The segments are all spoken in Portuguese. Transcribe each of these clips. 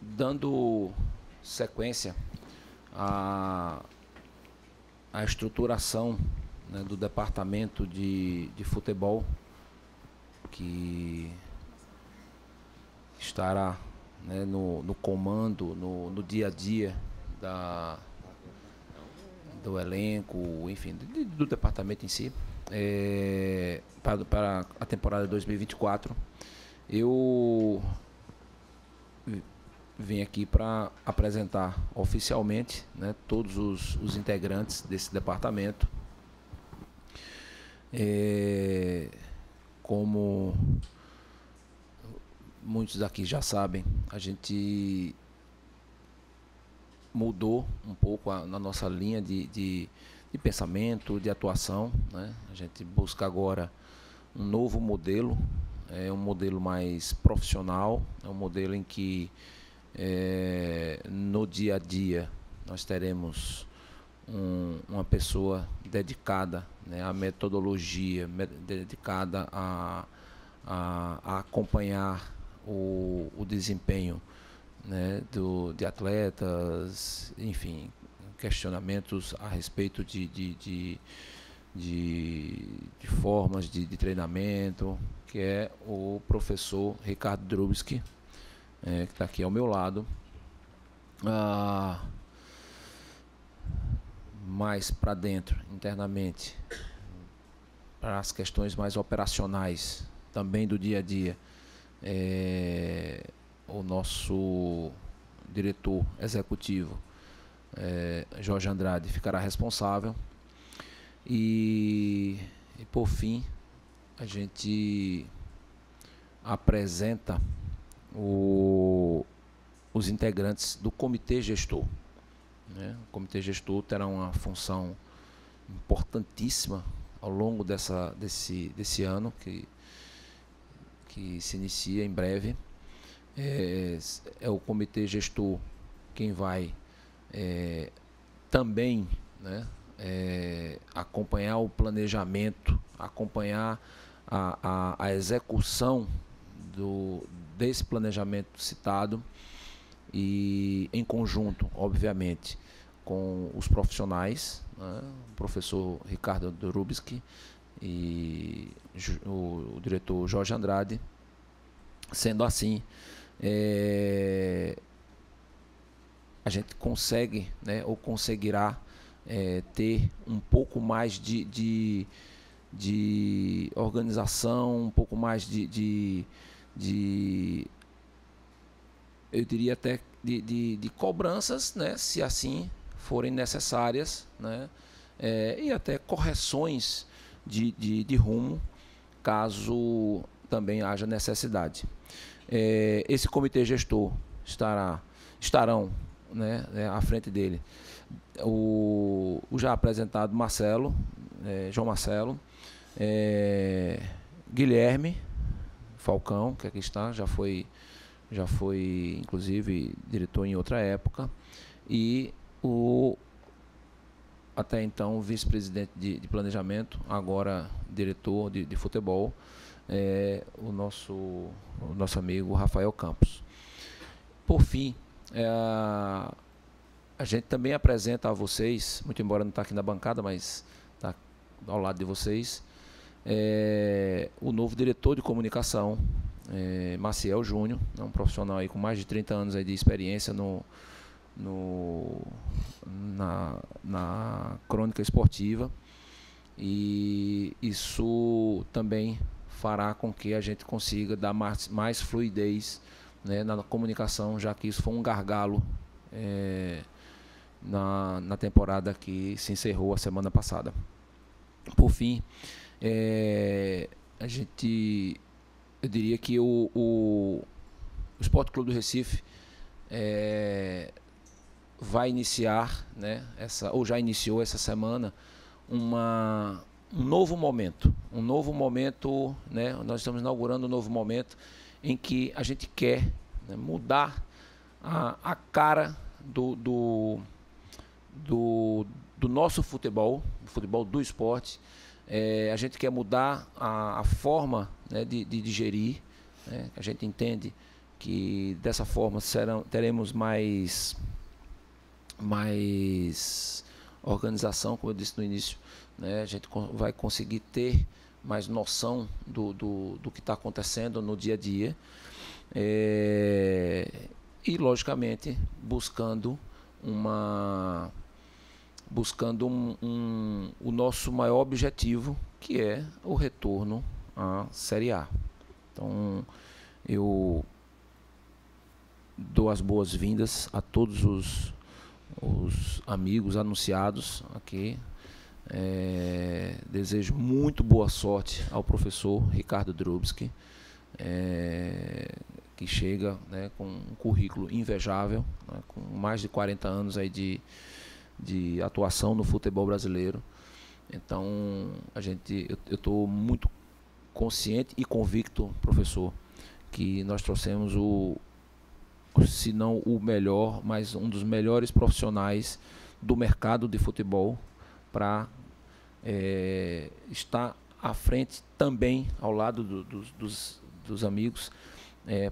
Dando sequência à, à estruturação, né, do departamento de futebol, que estará, né, no comando, no dia a dia da, do elenco, enfim, do departamento em si, para a temporada 2024. Eu vim aqui para apresentar oficialmente, né, todos os integrantes desse departamento. Como muitos daqui já sabem, a gente mudou um pouco na nossa linha de pensamento, de atuação, né? A gente busca agora um novo modelo, um modelo mais profissional, um modelo em que no dia a dia nós teremos uma pessoa dedicada, né, à metodologia, dedicada a acompanhar o desempenho, né, de atletas, enfim, questionamentos a respeito de formas de treinamento, que é o professor Ricardo Drubski, que está aqui ao meu lado. Mais para dentro, internamente, para as questões mais operacionais, também do dia a dia, o nosso diretor executivo, Jorge Andrade, ficará responsável. E por fim, a gente apresenta os integrantes do comitê gestor. Né? O comitê gestor terá uma função importantíssima ao longo desse ano que se inicia em breve. É o comitê gestor quem vai também, né, acompanhar o planejamento, acompanhar a execução desse planejamento citado, e em conjunto, obviamente, com os profissionais, né, o professor Ricardo Drubski e o diretor Jorge Andrade. Sendo assim, a gente consegue, né, ou conseguirá ter um pouco mais de organização, um pouco mais eu diria até de cobranças, né, se assim forem necessárias, né, e até correções de rumo, caso também haja necessidade. Esse comitê gestor estarão, né, à frente dele o já apresentado Marcelo, João Marcelo, Guilherme Falcão, que aqui está, já foi inclusive diretor em outra época, e até então vice-presidente de planejamento, agora diretor de futebol, o nosso amigo Rafael Campos. Por fim, a gente também apresenta a vocês, muito embora não está aqui na bancada, mas está ao lado de vocês, o novo diretor de comunicação, Maciel Júnior, um profissional aí com mais de 30 anos aí de experiência na crônica esportiva, e isso também fará com que a gente consiga dar mais fluidez, né, na comunicação, já que isso foi um gargalo na temporada que se encerrou a semana passada. Por fim, eu diria que o Sport Clube do Recife vai iniciar, né, ou já iniciou essa semana, um novo momento, né, nós estamos inaugurando um novo momento em que a gente quer, né, mudar a cara do nosso futebol, o futebol do esporte. A gente quer mudar a forma, né, de gerir, né? A gente entende que dessa forma teremos mais organização, como eu disse no início, né? A gente vai conseguir ter mais noção do que está acontecendo no dia a dia, e logicamente buscando o nosso maior objetivo, que é o retorno à Série A. Então, eu dou as boas-vindas a todos os amigos anunciados aqui. Desejo muito boa sorte ao professor Ricardo Drubski, que chega, né, com um currículo invejável, né, com mais de 40 anos aí de atuação no futebol brasileiro. Então, eu estou muito consciente e convicto, professor, que nós trouxemos se não o melhor, mas um dos melhores profissionais do mercado de futebol para estar à frente também, ao lado dos amigos,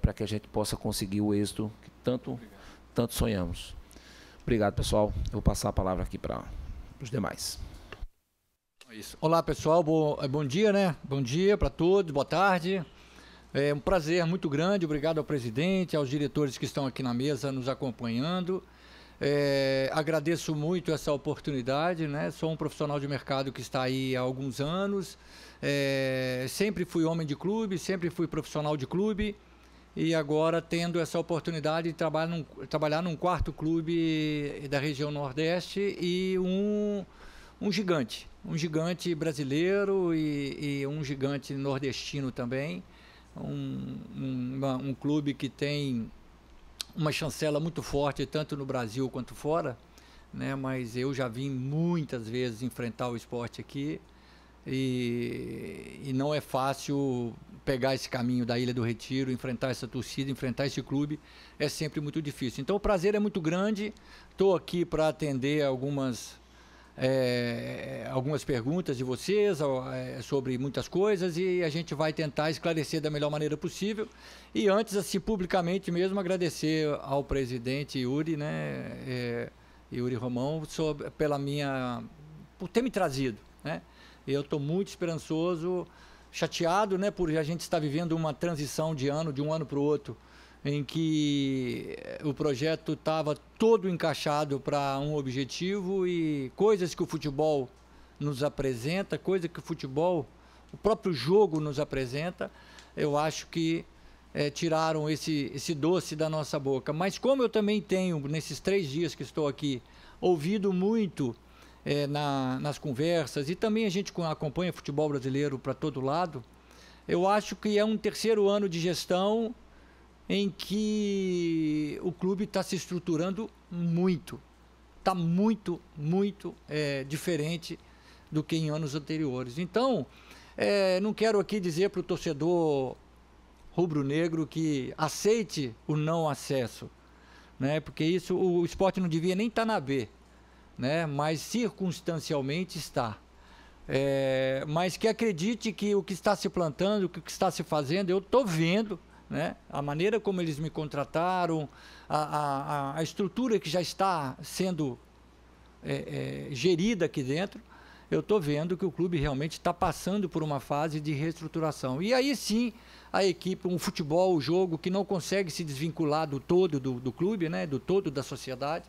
para que a gente possa conseguir o êxito que tanto sonhamos. Obrigado, pessoal. Eu vou passar a palavra aqui para os demais. Isso. Olá, pessoal. Bom dia, né? Bom dia para todos. Boa tarde. É um prazer muito grande. Obrigado ao presidente, aos diretores que estão aqui na mesa nos acompanhando. Agradeço muito essa oportunidade, né? Sou um profissional de mercado que está aí há alguns anos. Sempre fui homem de clube, sempre fui profissional de clube. E agora tendo essa oportunidade de trabalhar num quarto clube da região Nordeste e um gigante brasileiro e um gigante nordestino também, um clube que tem uma chancela muito forte tanto no Brasil quanto fora, né? Mas eu já vim muitas vezes enfrentar o Sport aqui e não é fácil pegar esse caminho da Ilha do Retiro, enfrentar essa torcida, enfrentar esse clube, é sempre muito difícil. Então o prazer é muito grande. Estou aqui para atender algumas perguntas de vocês sobre muitas coisas e a gente vai tentar esclarecer da melhor maneira possível. E antes, assim, publicamente mesmo, agradecer ao presidente Yuri, né, Yuri Romão, por ter me trazido, né? Eu estou muito esperançoso, chateado, né, por a gente estar vivendo uma transição de um ano para o outro, em que o projeto estava todo encaixado para um objetivo e coisas que o futebol nos apresenta, coisas que o próprio jogo nos apresenta, eu acho que tiraram esse doce da nossa boca. Mas como eu também tenho, nesses 3 dias que estou aqui, ouvido muito nas conversas, e também a gente acompanha futebol brasileiro para todo lado, eu acho que é um terceiro ano de gestão em que o clube está se estruturando muito. Está muito diferente do que em anos anteriores. Então, não quero aqui dizer para o torcedor rubro-negro que aceite o não acesso, né? Porque isso, o Sport não devia nem estar na B, né? Mas circunstancialmente está. Mas que acredite que o que está se plantando, o que está se fazendo, eu estou vendo, né? A maneira como eles me contrataram, a estrutura que já está sendo gerida aqui dentro, eu estou vendo que o clube realmente está passando por uma fase de reestruturação. E aí sim, a equipe, um futebol, o jogo que não consegue se desvincular do todo do clube, né? Do todo da sociedade,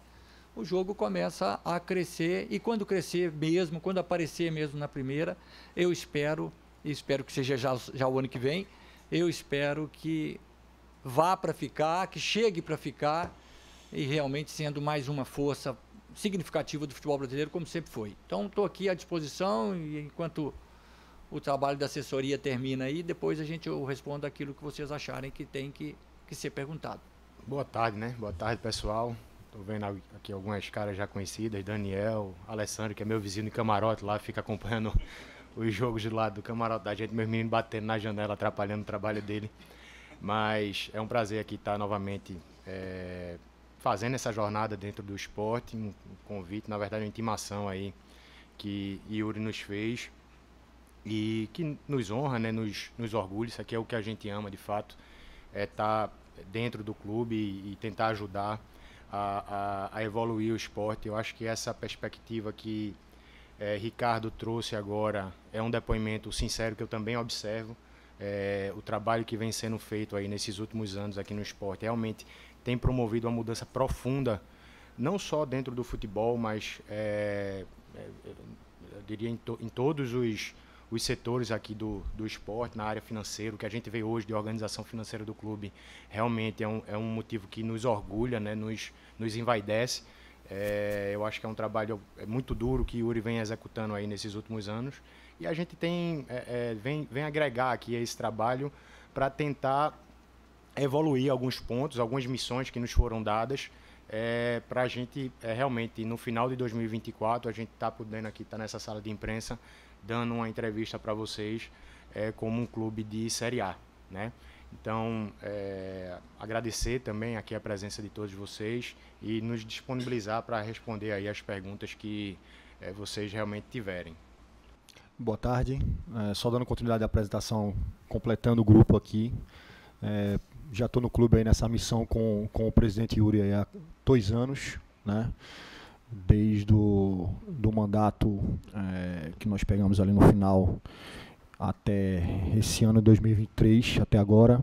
o jogo começa a crescer e quando crescer mesmo, quando aparecer mesmo na primeira, eu espero que seja já o ano que vem, eu espero que vá para ficar, que chegue para ficar e realmente sendo mais uma força significativa do futebol brasileiro, como sempre foi. Então, estou aqui à disposição e enquanto o trabalho da assessoria termina aí, depois eu respondo aquilo que vocês acharem que tem que ser perguntado. Boa tarde, né? Boa tarde, pessoal. Estou vendo aqui algumas caras já conhecidas, Daniel, Alessandro, que é meu vizinho de camarote lá, fica acompanhando os jogos de lado do camarote da gente, meus meninos batendo na janela, atrapalhando o trabalho dele. Mas é um prazer aqui estar novamente fazendo essa jornada dentro do esporte, um convite, na verdade uma intimação aí que Yuri nos fez e que nos honra, né, nos orgulha. Isso aqui é o que a gente ama de fato, estar dentro do clube e tentar ajudar a evoluir o esporte. Eu acho que essa perspectiva que Ricardo trouxe agora é um depoimento sincero que eu também observo. O trabalho que vem sendo feito aí nesses últimos anos aqui no esporte realmente tem promovido uma mudança profunda, não só dentro do futebol, mas eu diria em todos os setores aqui do esporte, na área financeira. O que a gente vê hoje de organização financeira do clube realmente é um motivo que nos orgulha, né, nos envaidece. Eu acho que é um trabalho muito duro que o Yuri vem executando aí nesses últimos anos, e a gente vem agregar aqui a esse trabalho para tentar evoluir alguns pontos, algumas missões que nos foram dadas, para a gente realmente, no final de 2024, a gente está podendo aqui, estar nessa sala de imprensa, dando uma entrevista para vocês como um clube de Série A, né? Então, agradecer também aqui a presença de todos vocês e nos disponibilizar para responder aí as perguntas que vocês realmente tiverem. Boa tarde. Só dando continuidade à apresentação, completando o grupo aqui. Já estou no clube aí nessa missão com o presidente Yuri aí há 2 anos, né? Desde do mandato que nós pegamos ali no final até esse ano de 2023, até agora,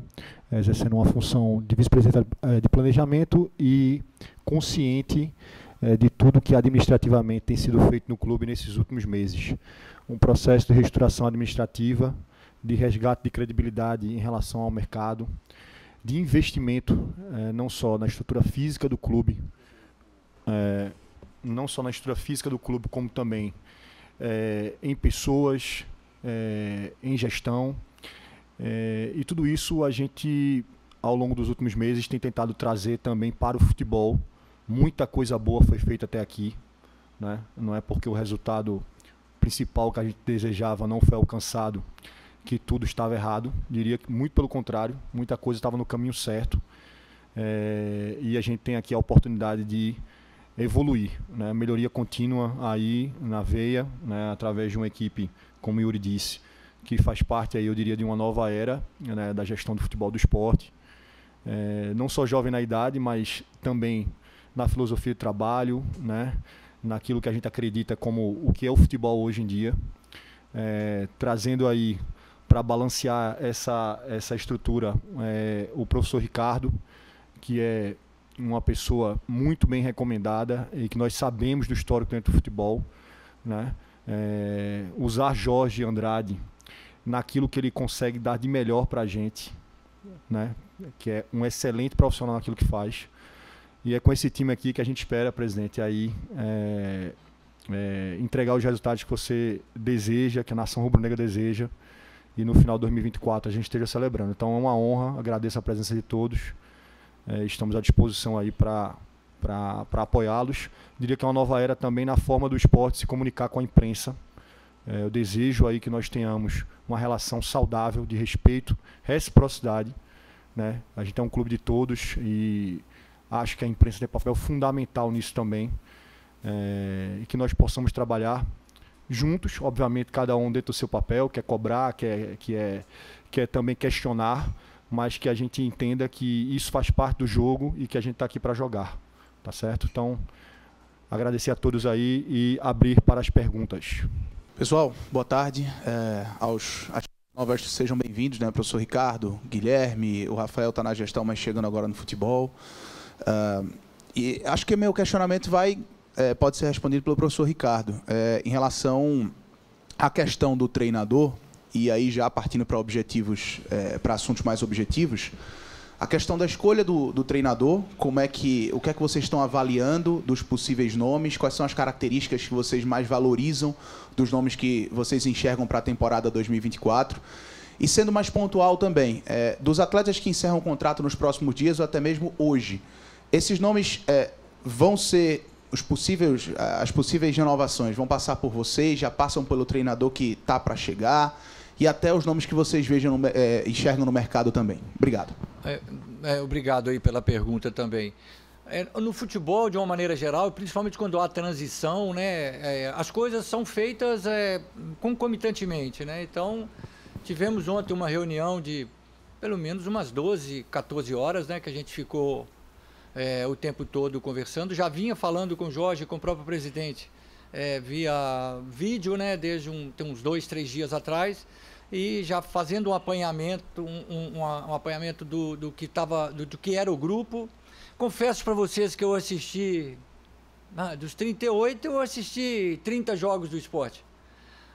exercendo uma função de vice-presidente de planejamento e consciente de tudo que administrativamente tem sido feito no clube nesses últimos meses. Um processo de reestruturação administrativa, de resgate de credibilidade em relação ao mercado, de investimento não só na estrutura física do clube, como também em pessoas, em gestão, e tudo isso a gente, ao longo dos últimos meses, tem tentado trazer também para o futebol. Muita coisa boa foi feita até aqui, né? Não é porque o resultado principal que a gente desejava não foi alcançado que tudo estava errado. Diria que muito pelo contrário, muita coisa estava no caminho certo, e a gente tem aqui a oportunidade de evoluir, né? Melhoria contínua aí na veia, né? Através de uma equipe, como o Yuri disse, que faz parte aí, eu diria, de uma nova era, né, da gestão do futebol do esporte, não só jovem na idade, mas também na filosofia de trabalho, né, naquilo que a gente acredita como o que é o futebol hoje em dia, trazendo aí para balancear essa estrutura o professor Ricardo, que é uma pessoa muito bem recomendada e que nós sabemos do histórico dentro do futebol, né? Usar Jorge Andrade naquilo que ele consegue dar de melhor para a gente, né? Que é um excelente profissional naquilo que faz. E é com esse time aqui que a gente espera, presidente, aí entregar os resultados que você deseja, que a nação rubro-negra deseja, e no final de 2024 a gente esteja celebrando. Então é uma honra, agradeço a presença de todos, estamos à disposição aí para apoiá-los. Diria que é uma nova era também na forma do esporte se comunicar com a imprensa. Eu desejo aí que nós tenhamos uma relação saudável, de respeito, reciprocidade, né? A gente é um clube de todos e acho que a imprensa tem papel fundamental nisso também, e que nós possamos trabalhar juntos, obviamente cada um dentro do seu papel, quer cobrar, quer também questionar, mas que a gente entenda que isso faz parte do jogo e que a gente está aqui para jogar, tá certo? Então, agradecer a todos aí e abrir para as perguntas. Pessoal, boa tarde. Aos novos sejam bem-vindos, né? Professor Ricardo, Guilherme, o Rafael está na gestão, mas chegando agora no futebol. E acho que meu questionamento pode ser respondido pelo professor Ricardo. Em relação à questão do treinador, e aí já partindo para objetivos, para assuntos mais objetivos, a questão da escolha do treinador, o que é que vocês estão avaliando dos possíveis nomes, quais são as características que vocês mais valorizam dos nomes que vocês enxergam para a temporada 2024, e sendo mais pontual também, dos atletas que encerram o contrato nos próximos dias ou até mesmo hoje, esses nomes vão ser as possíveis renovações, vão passar por vocês, já passam pelo treinador que está para chegar, e até os nomes que vocês enxergam no mercado também. Obrigado. Obrigado aí pela pergunta também. No futebol, de uma maneira geral, principalmente quando há transição, né, as coisas são feitas concomitantemente, né? Então, tivemos ontem uma reunião de pelo menos umas 12, 14 horas, né, que a gente ficou o tempo todo conversando. Já vinha falando com o Jorge, com o próprio presidente, via vídeo, né, desde tem uns 2, 3 dias atrás, e já fazendo um apanhamento, um apanhamento do que era o grupo. Confesso para vocês que eu assisti, dos 38, eu assisti 30 jogos do Sport.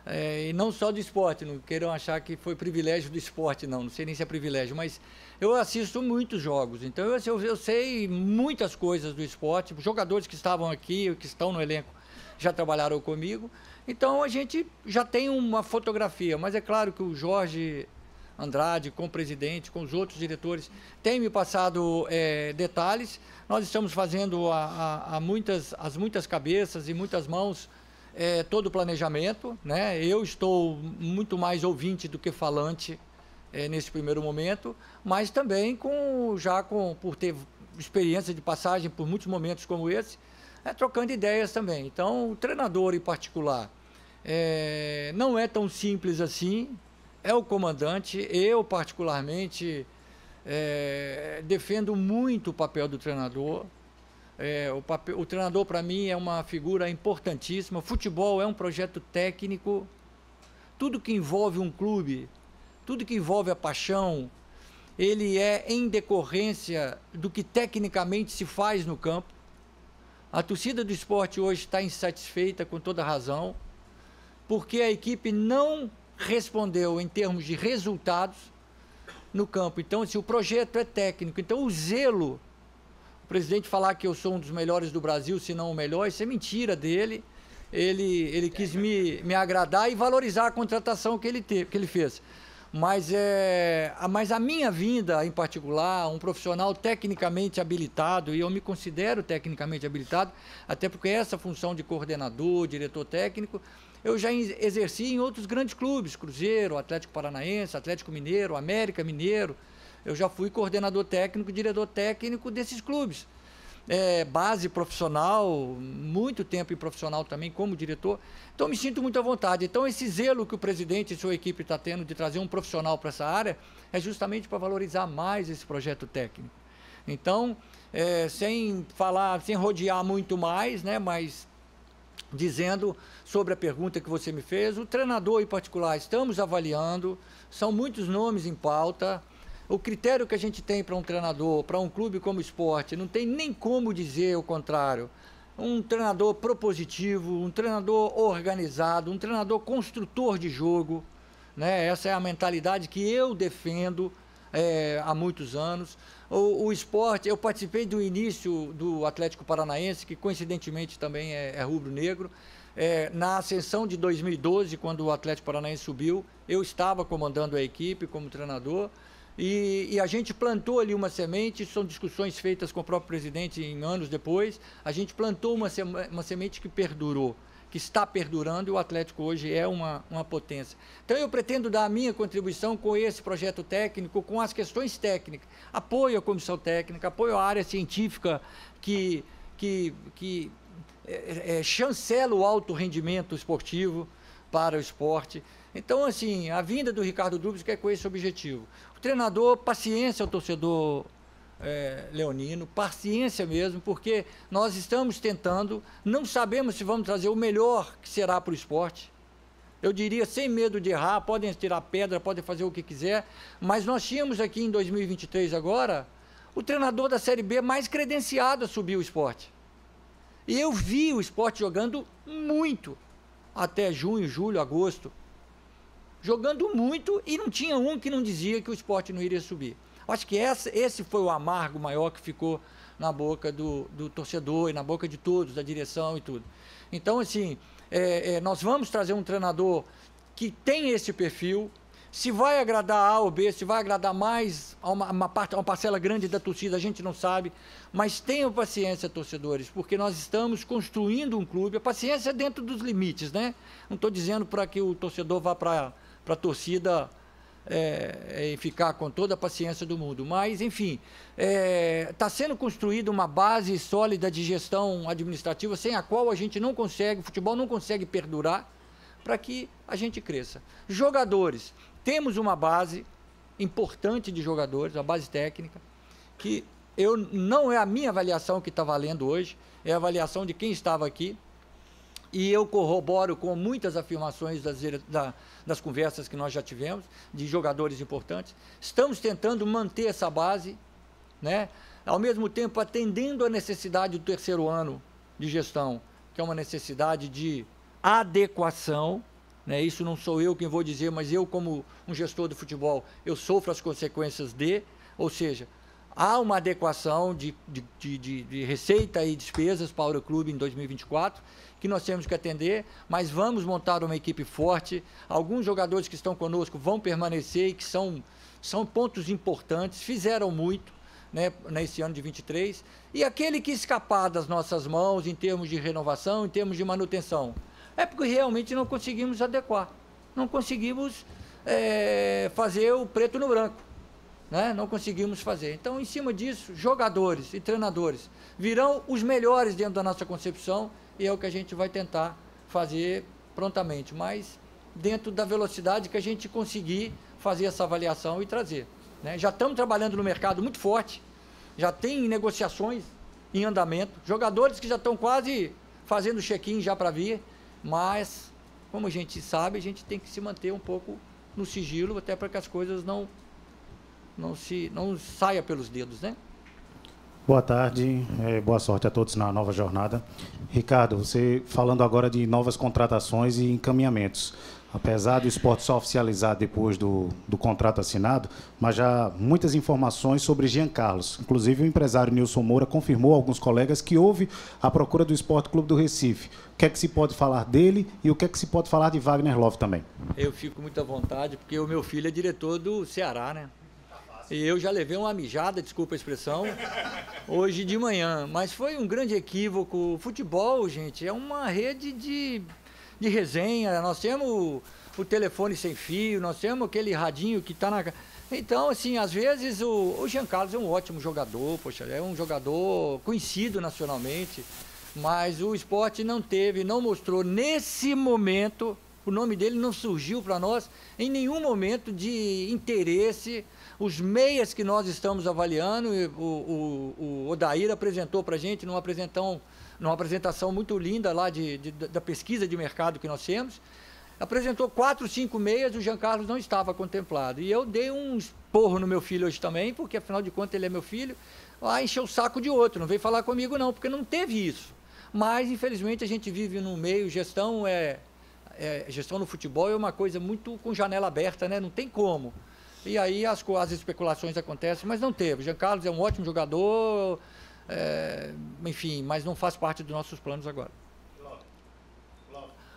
E não só do Sport, não queiram achar que foi privilégio do Sport, não sei nem se é privilégio, mas eu assisto muitos jogos, então eu sei muitas coisas do Sport, jogadores que estavam aqui, que estão no elenco, já trabalharam comigo, então a gente já tem uma fotografia, mas é claro que o Jorge Andrade, com o presidente, com os outros diretores, tem me passado detalhes. Nós estamos fazendo as muitas cabeças e muitas mãos todo o planejamento, né? Eu estou muito mais ouvinte do que falante nesse primeiro momento, mas também por ter experiência de passagem por muitos momentos como esse, trocando ideias também. Então, o treinador em particular não é tão simples assim, é o comandante. Eu, particularmente, defendo muito o papel do treinador. O treinador, para mim, é uma figura importantíssima. Futebol é um projeto técnico. Tudo que envolve um clube, tudo que envolve a paixão, ele é em decorrência do que tecnicamente se faz no campo. A torcida do Sport hoje está insatisfeita, com toda razão, porque a equipe não respondeu em termos de resultados no campo. Então, se o projeto é técnico, então o zelo, o presidente falar que eu sou um dos melhores do Brasil, se não o melhor, isso é mentira dele. Ele quis me agradar e valorizar a contratação que ele fez. Mas a minha vinda, em particular, um profissional tecnicamente habilitado, e eu me considero tecnicamente habilitado, até porque essa função de coordenador, diretor técnico, eu já exerci em outros grandes clubes, Cruzeiro, Atlético Paranaense, Atlético Mineiro, América Mineiro. Eu já fui coordenador técnico, diretor técnico desses clubes. Base profissional, muito tempo em profissional também como diretor. Então, me sinto muito à vontade. Então, esse zelo que o presidente e sua equipe está tendo de trazer um profissional para essa área é justamente para valorizar mais esse projeto técnico. Então, sem rodear muito mais, né, mas dizendo sobre a pergunta que você me fez, o treinador em particular estamos avaliando, são muitos nomes em pauta. O critério que a gente tem para um treinador, para um clube como o Sport, não tem nem como dizer o contrário. Um treinador propositivo, um treinador organizado, um treinador construtor de jogo, né? Essa é a mentalidade que eu defendo há muitos anos. O Sport, eu participei do início do Atlético Paranaense, que coincidentemente também é rubro-negro. Na ascensão de 2012, quando o Atlético Paranaense subiu, eu estava comandando a equipe como treinador. E a gente plantou ali uma semente, são discussões feitas com o próprio presidente em anos depois, a gente plantou uma semente que perdurou, que está perdurando, e o Atlético hoje é uma potência. Então eu pretendo dar a minha contribuição com esse projeto técnico, com as questões técnicas, apoio à comissão técnica, apoio à área científica que chancela o alto rendimento esportivo para o esporte. Então, assim, a vinda do Ricardo Drubsky é com esse objetivo. O treinador, paciência ao torcedor leonino, paciência mesmo, porque nós estamos tentando, não sabemos se vamos trazer o melhor que será para o esporte. Eu diria, sem medo de errar, podem tirar pedra, podem fazer o que quiser, mas nós tínhamos aqui em 2023 agora, o treinador da Série B mais credenciado a subir o esporte. E eu vi o esporte jogando muito, até junho, julho, agosto. Jogando muito, e não tinha um que não dizia que o esporte não iria subir. Acho que esse foi o amargo maior que ficou na boca do torcedor e na boca de todos, da direção e tudo. Então, assim, nós vamos trazer um treinador que tem esse perfil. Se vai agradar A ou B, se vai agradar mais a uma parcela grande da torcida, a gente não sabe. Mas tenham paciência, torcedores, porque nós estamos construindo um clube. A paciência é dentro dos limites, né? Não estou dizendo para que o torcedor vá para a torcida e ficar com toda a paciência do mundo. Mas, enfim, está sendo construída uma base sólida de gestão administrativa, sem a qual a gente não consegue, o futebol não consegue perdurar, para que a gente cresça. Jogadores, temos uma base, importante de jogadores, a base técnica, que não é a minha avaliação que está valendo hoje, é a avaliação de quem estava aqui, e eu corroboro com muitas afirmações das conversas que nós já tivemos, de jogadores importantes. Estamos tentando manter essa base, né? Ao mesmo tempo atendendo a necessidade do terceiro ano de gestão, que é uma necessidade de adequação, né? Isso não sou eu quem vou dizer, mas eu, como um gestor do futebol, eu sofro as consequências ou seja, há uma adequação de receita e despesas para o clube em 2024, que nós temos que atender, mas vamos montar uma equipe forte. Alguns jogadores que estão conosco vão permanecer e que são pontos importantes, fizeram muito, né, nesse ano de 23, e aquele que escapar das nossas mãos em termos de renovação, em termos de manutenção, é porque realmente não conseguimos adequar, não conseguimos fazer o preto no branco, né? Não conseguimos fazer. Então, em cima disso, jogadores e treinadores virão os melhores dentro da nossa concepção, e é o que a gente vai tentar fazer prontamente, mas dentro da velocidade que a gente conseguir fazer essa avaliação e trazer, né? Já estamos trabalhando no mercado muito forte, já tem negociações em andamento, jogadores que já estão quase fazendo check-in já para vir, mas, como a gente sabe, a gente tem que se manter um pouco no sigilo, até para que as coisas não saia pelos dedos, né? Boa tarde, boa sorte a todos na nova jornada. Ricardo, você falando agora de novas contratações e encaminhamentos. Apesar do Sport só oficializar depois do contrato assinado, mas já muitas informações sobre Jean Carlos. Inclusive o empresário Nilson Moura confirmou a alguns colegas que houve a procura do Sport Clube do Recife. O que é que se pode falar dele e o que é que se pode falar de Wagner Love também? Eu fico muito à vontade, porque o meu filho é diretor do Ceará, né? E eu já levei uma mijada, desculpa a expressão, hoje de manhã. Mas foi um grande equívoco. O futebol, gente, é uma rede de resenha. Nós temos o telefone sem fio, nós temos aquele radinho que está na... Então, assim, às vezes o Jean Carlos é um ótimo jogador, poxa, é um jogador conhecido nacionalmente, mas o Sport não mostrou nesse momento, o nome dele não surgiu para nós em nenhum momento de interesse. Os meias que nós estamos avaliando, o Odair apresentou para a gente numa apresentação muito linda lá da pesquisa de mercado que nós temos, apresentou 4, 5 meias, o Jean Carlos não estava contemplado. E eu dei um esporro no meu filho hoje também, porque afinal de contas ele é meu filho, encheu o saco de outro, não veio falar comigo não, porque não teve isso. Mas infelizmente a gente vive num meio, gestão no futebol é uma coisa muito com janela aberta, né? Não tem como. E aí as especulações acontecem, mas não teve. O Jean Carlos é um ótimo jogador, enfim, mas não faz parte dos nossos planos agora.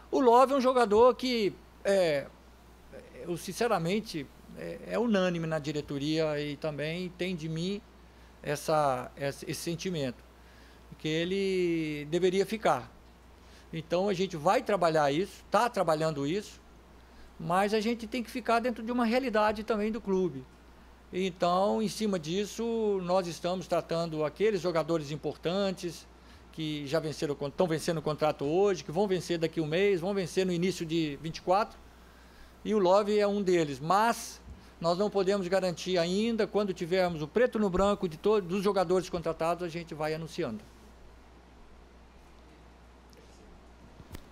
O Love é um jogador que, eu sinceramente, é unânime na diretoria e também tem de mim esse sentimento, que ele deveria ficar. Então a gente vai trabalhar isso, está trabalhando isso, mas a gente tem que ficar dentro de uma realidade também do clube. Então, em cima disso, nós estamos tratando aqueles jogadores importantes que já estão vencendo o contrato hoje, que vão vencer daqui a um mês, vão vencer no início de 24, e o Love é um deles. Mas nós não podemos garantir ainda, quando tivermos o preto no branco de todos os jogadores contratados, a gente vai anunciando.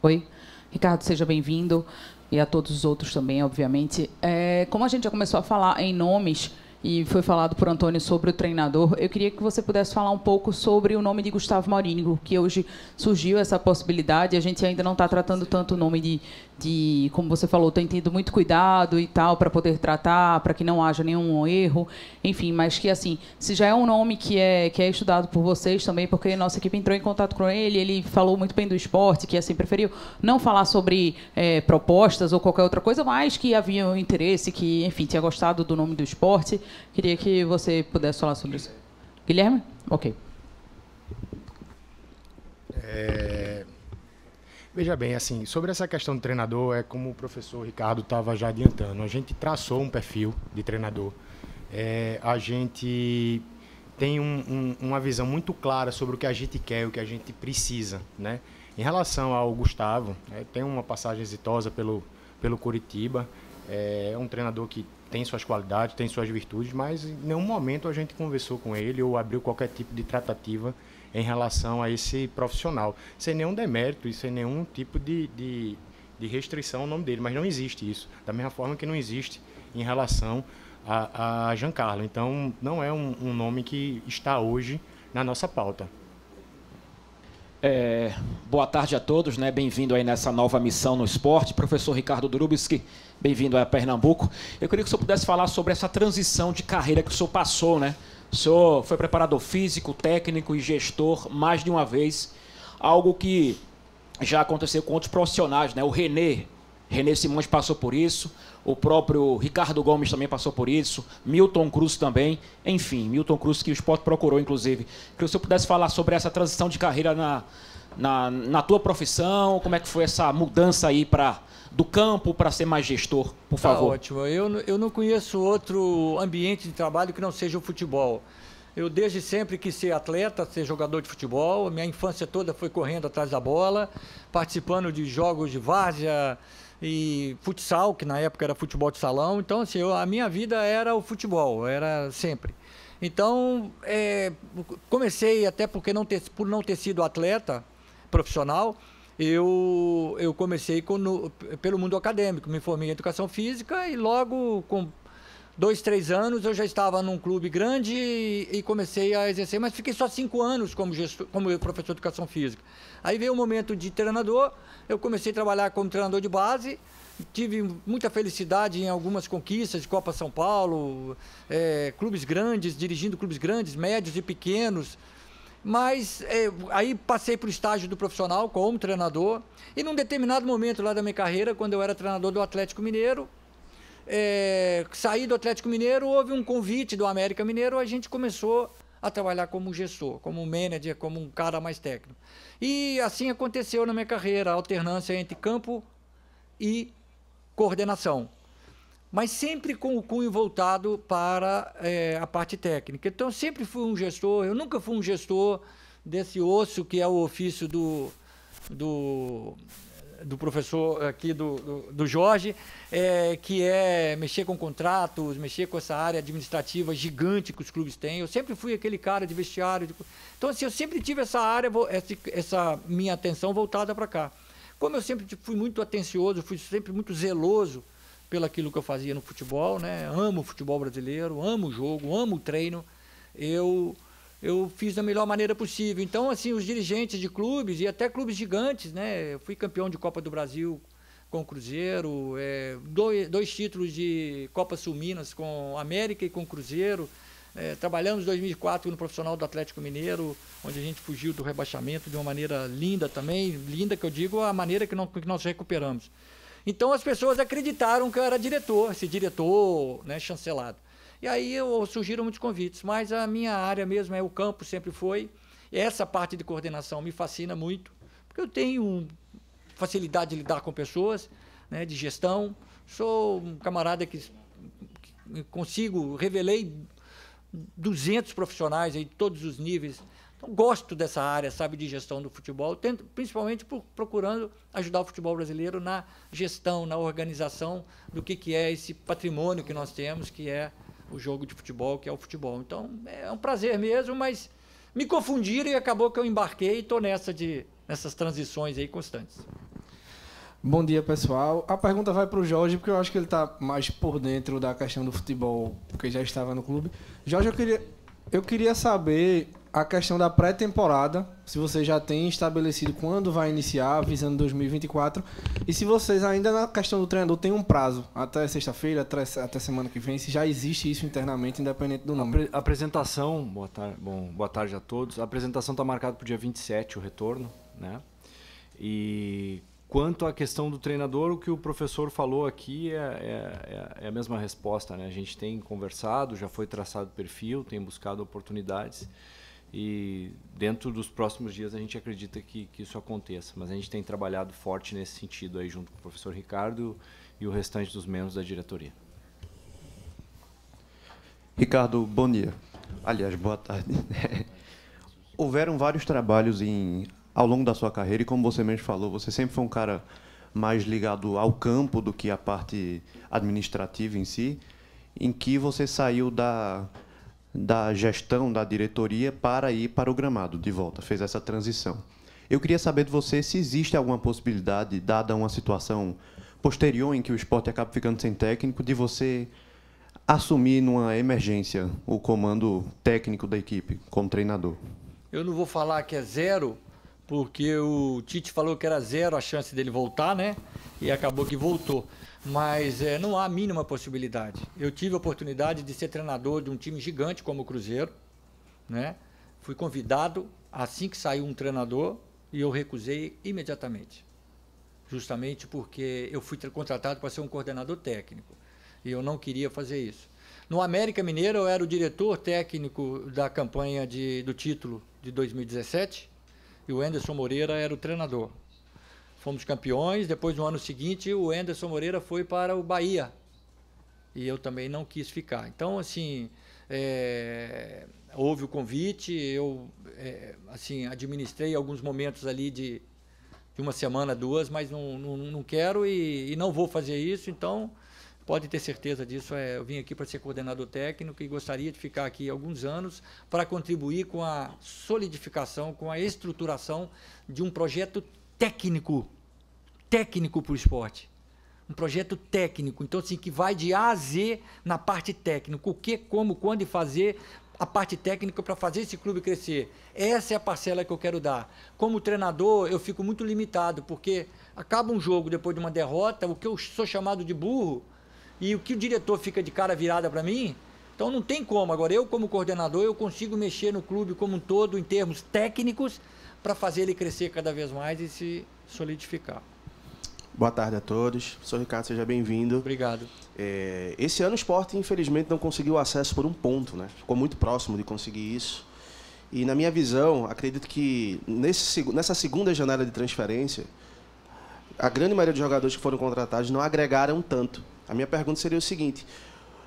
Oi, Ricardo, seja bem-vindo. E a todos os outros também, obviamente. Como a gente já começou a falar em nomes, e foi falado por Antônio sobre o treinador, eu queria que você pudesse falar um pouco sobre o nome de Gustavo Maurínigo, que hoje surgiu essa possibilidade. A gente ainda não está tratando tanto o nome como você falou, tem tido muito cuidado e tal para poder tratar, para que não haja nenhum erro, enfim, mas que assim, se já é um nome que é estudado por vocês também, porque a nossa equipe entrou em contato com ele falou muito bem do esporte, que assim preferiu não falar sobre propostas ou qualquer outra coisa, mas que havia um interesse, que enfim, tinha gostado do nome do esporte. Queria que você pudesse falar sobre isso. Guilherme? Ok. Veja bem, assim, sobre essa questão do treinador, como o professor Ricardo estava já adiantando, a gente traçou um perfil de treinador. A gente tem uma visão muito clara sobre o que a gente quer, o que a gente precisa, né? Em relação ao Gustavo, tem uma passagem exitosa pelo Coritiba, é um treinador que tem suas qualidades, tem suas virtudes, mas em nenhum momento a gente conversou com ele ou abriu qualquer tipo de tratativa em relação a esse profissional, sem nenhum demérito e sem nenhum tipo de restrição ao nome dele, mas não existe isso, da mesma forma que não existe em relação a Giancarlo. Então, não é um nome que está hoje na nossa pauta. Boa tarde a todos, né? Bem-vindo aí nessa nova missão no esporte. Professor Ricardo Drubski, bem-vindo a Pernambuco. Eu queria que o senhor pudesse falar sobre essa transição de carreira que o senhor passou, né? O senhor foi preparador físico, técnico e gestor mais de uma vez, algo que já aconteceu com outros profissionais, né? O René Simões passou por isso, o próprio Ricardo Gomes também passou por isso, Milton Cruz também, enfim, Milton Cruz que o esporte procurou, inclusive. Queria que o senhor pudesse falar sobre essa transição de carreira na tua profissão, como é que foi essa mudança aí do campo para ser mais gestor, por favor. Ótimo, eu não conheço outro ambiente de trabalho que não seja o futebol. Eu desde sempre quis ser atleta, ser jogador de futebol, minha infância toda foi correndo atrás da bola, participando de jogos de várzea e futsal, que na época era futebol de salão. Então, assim, a minha vida era o futebol, era sempre. Então, comecei, até porque por não ter sido atleta profissional, eu comecei pelo mundo acadêmico, me formei em educação física e logo com 2, 3 anos eu já estava num clube grande e comecei a exercer, mas fiquei só 5 anos como professor de educação física. Aí veio o momento de treinador, eu comecei a trabalhar como treinador de base, tive muita felicidade em algumas conquistas de Copa São Paulo, clubes grandes, dirigindo clubes grandes, médios e pequenos, mas aí passei para o estágio do profissional como treinador e num determinado momento lá da minha carreira, quando eu era treinador do Atlético Mineiro, saí do Atlético Mineiro, houve um convite do América Mineiro, a gente começou a trabalhar como gestor, como manager, como um cara mais técnico. E assim aconteceu na minha carreira, a alternância entre campo e coordenação, mas sempre com o cunho voltado para a parte técnica. Então, eu sempre fui um gestor, eu nunca fui um gestor desse osso que é o ofício do professor aqui, do Jorge, que é mexer com contratos, mexer com essa área administrativa gigante que os clubes têm. Eu sempre fui aquele cara de vestiário. Então, assim, eu sempre tive essa área, essa minha atenção voltada para cá. Como eu sempre fui muito atencioso, fui sempre muito zeloso pelo aquilo que eu fazia no futebol, né? Amo o futebol brasileiro, amo o jogo, amo o treino. Eu fiz da melhor maneira possível. Então, assim, os dirigentes de clubes e até clubes gigantes, né? Eu fui campeão de Copa do Brasil com o Cruzeiro, 2 títulos de Copa Sul Minas com América e com Cruzeiro. Trabalhamos em 2004 no profissional do Atlético Mineiro, onde a gente fugiu do rebaixamento de uma maneira linda também, linda que eu digo a maneira que nós recuperamos. Então as pessoas acreditaram que eu era diretor, esse diretor, né, chancelado. E aí surgiram muitos convites, mas a minha área mesmo o campo, sempre foi. E essa parte de coordenação me fascina muito, porque eu tenho facilidade de lidar com pessoas, né, de gestão. Sou um camarada que revelei 200 profissionais em todos os níveis. Então, gosto dessa área, sabe, de gestão do futebol, principalmente procurando ajudar o futebol brasileiro na gestão, na organização do que é esse patrimônio que nós temos, que é o jogo de futebol, que é o futebol. Então, é um prazer mesmo, mas me confundiram e acabou que eu embarquei e estou nessas transições aí constantes. Bom dia, pessoal. A pergunta vai para o Jorge, porque eu acho que ele está mais por dentro da questão do futebol, porque já estava no clube. Jorge, eu queria saber a questão da pré-temporada, se você já tem estabelecido quando vai iniciar, visando 2024, e se vocês ainda na questão do treinador tem um prazo, até sexta-feira, até semana que vem, se já existe isso internamente, independente do nome. A apresentação, boa tarde a todos, a apresentação está marcada para o dia 27, o retorno, né? E quanto à questão do treinador, o que o professor falou aqui é a mesma resposta, né? A gente tem conversado, já foi traçado o perfil, tem buscado oportunidades e dentro dos próximos dias a gente acredita que isso aconteça. Mas a gente tem trabalhado forte nesse sentido aí junto com o professor Ricardo e o restante dos membros da diretoria. Ricardo, bom dia. Aliás, boa tarde. Houveram vários trabalhos ao longo da sua carreira e, como você mesmo falou, você sempre foi um cara mais ligado ao campo do que à parte administrativa em si. em que você saiu da gestão, da diretoria, para ir para o gramado de volta, fez essa transição. Eu queria saber de você se existe alguma possibilidade, dada uma situação posterior em que o Sport acaba ficando sem técnico, de você assumir numa emergência o comando técnico da equipe, como treinador. Eu não vou falar que é zero, porque o Tite falou que era zero a chance dele voltar, né? E acabou que voltou. Mas não há a mínima possibilidade. Eu tive a oportunidade de ser treinador de um time gigante como o Cruzeiro, né? Fui convidado assim que saiu um treinador e eu recusei imediatamente. Justamente porque eu fui contratado para ser um coordenador técnico. E eu não queria fazer isso. No América Mineiro, eu era o diretor técnico da campanha do título de 2017 e o Anderson Moreira era o treinador. Fomos campeões, depois no ano seguinte o Anderson Moreira foi para o Bahia e eu também não quis ficar. Então, assim, houve o convite, eu assim, administrei alguns momentos ali de uma semana, 2, mas não quero e não vou fazer isso, então pode ter certeza disso. Eu vim aqui para ser coordenador técnico e gostaria de ficar aqui alguns anos para contribuir com a solidificação, com a estruturação de um projeto técnico para o esporte. Um projeto técnico, então assim, que vai de A a Z na parte técnica. O que, como, quando e fazer a parte técnica para fazer esse clube crescer. Essa é a parcela que eu quero dar. Como treinador, eu fico muito limitado, porque acaba um jogo depois de uma derrota, o que eu sou chamado de burro, e o que o diretor fica de cara virada para mim, então não tem como. Agora, eu como coordenador, eu consigo mexer no clube como um todo, em termos técnicos, para fazer ele crescer cada vez mais e se solidificar. Boa tarde a todos. Professor Ricardo, seja bem-vindo. Obrigado. Esse ano o Sport, infelizmente, não conseguiu acesso por um ponto, né? Ficou muito próximo de conseguir isso. E, na minha visão, acredito que nessa segunda janela de transferência, a grande maioria dos jogadores que foram contratados não agregaram tanto. A minha pergunta seria o seguinte: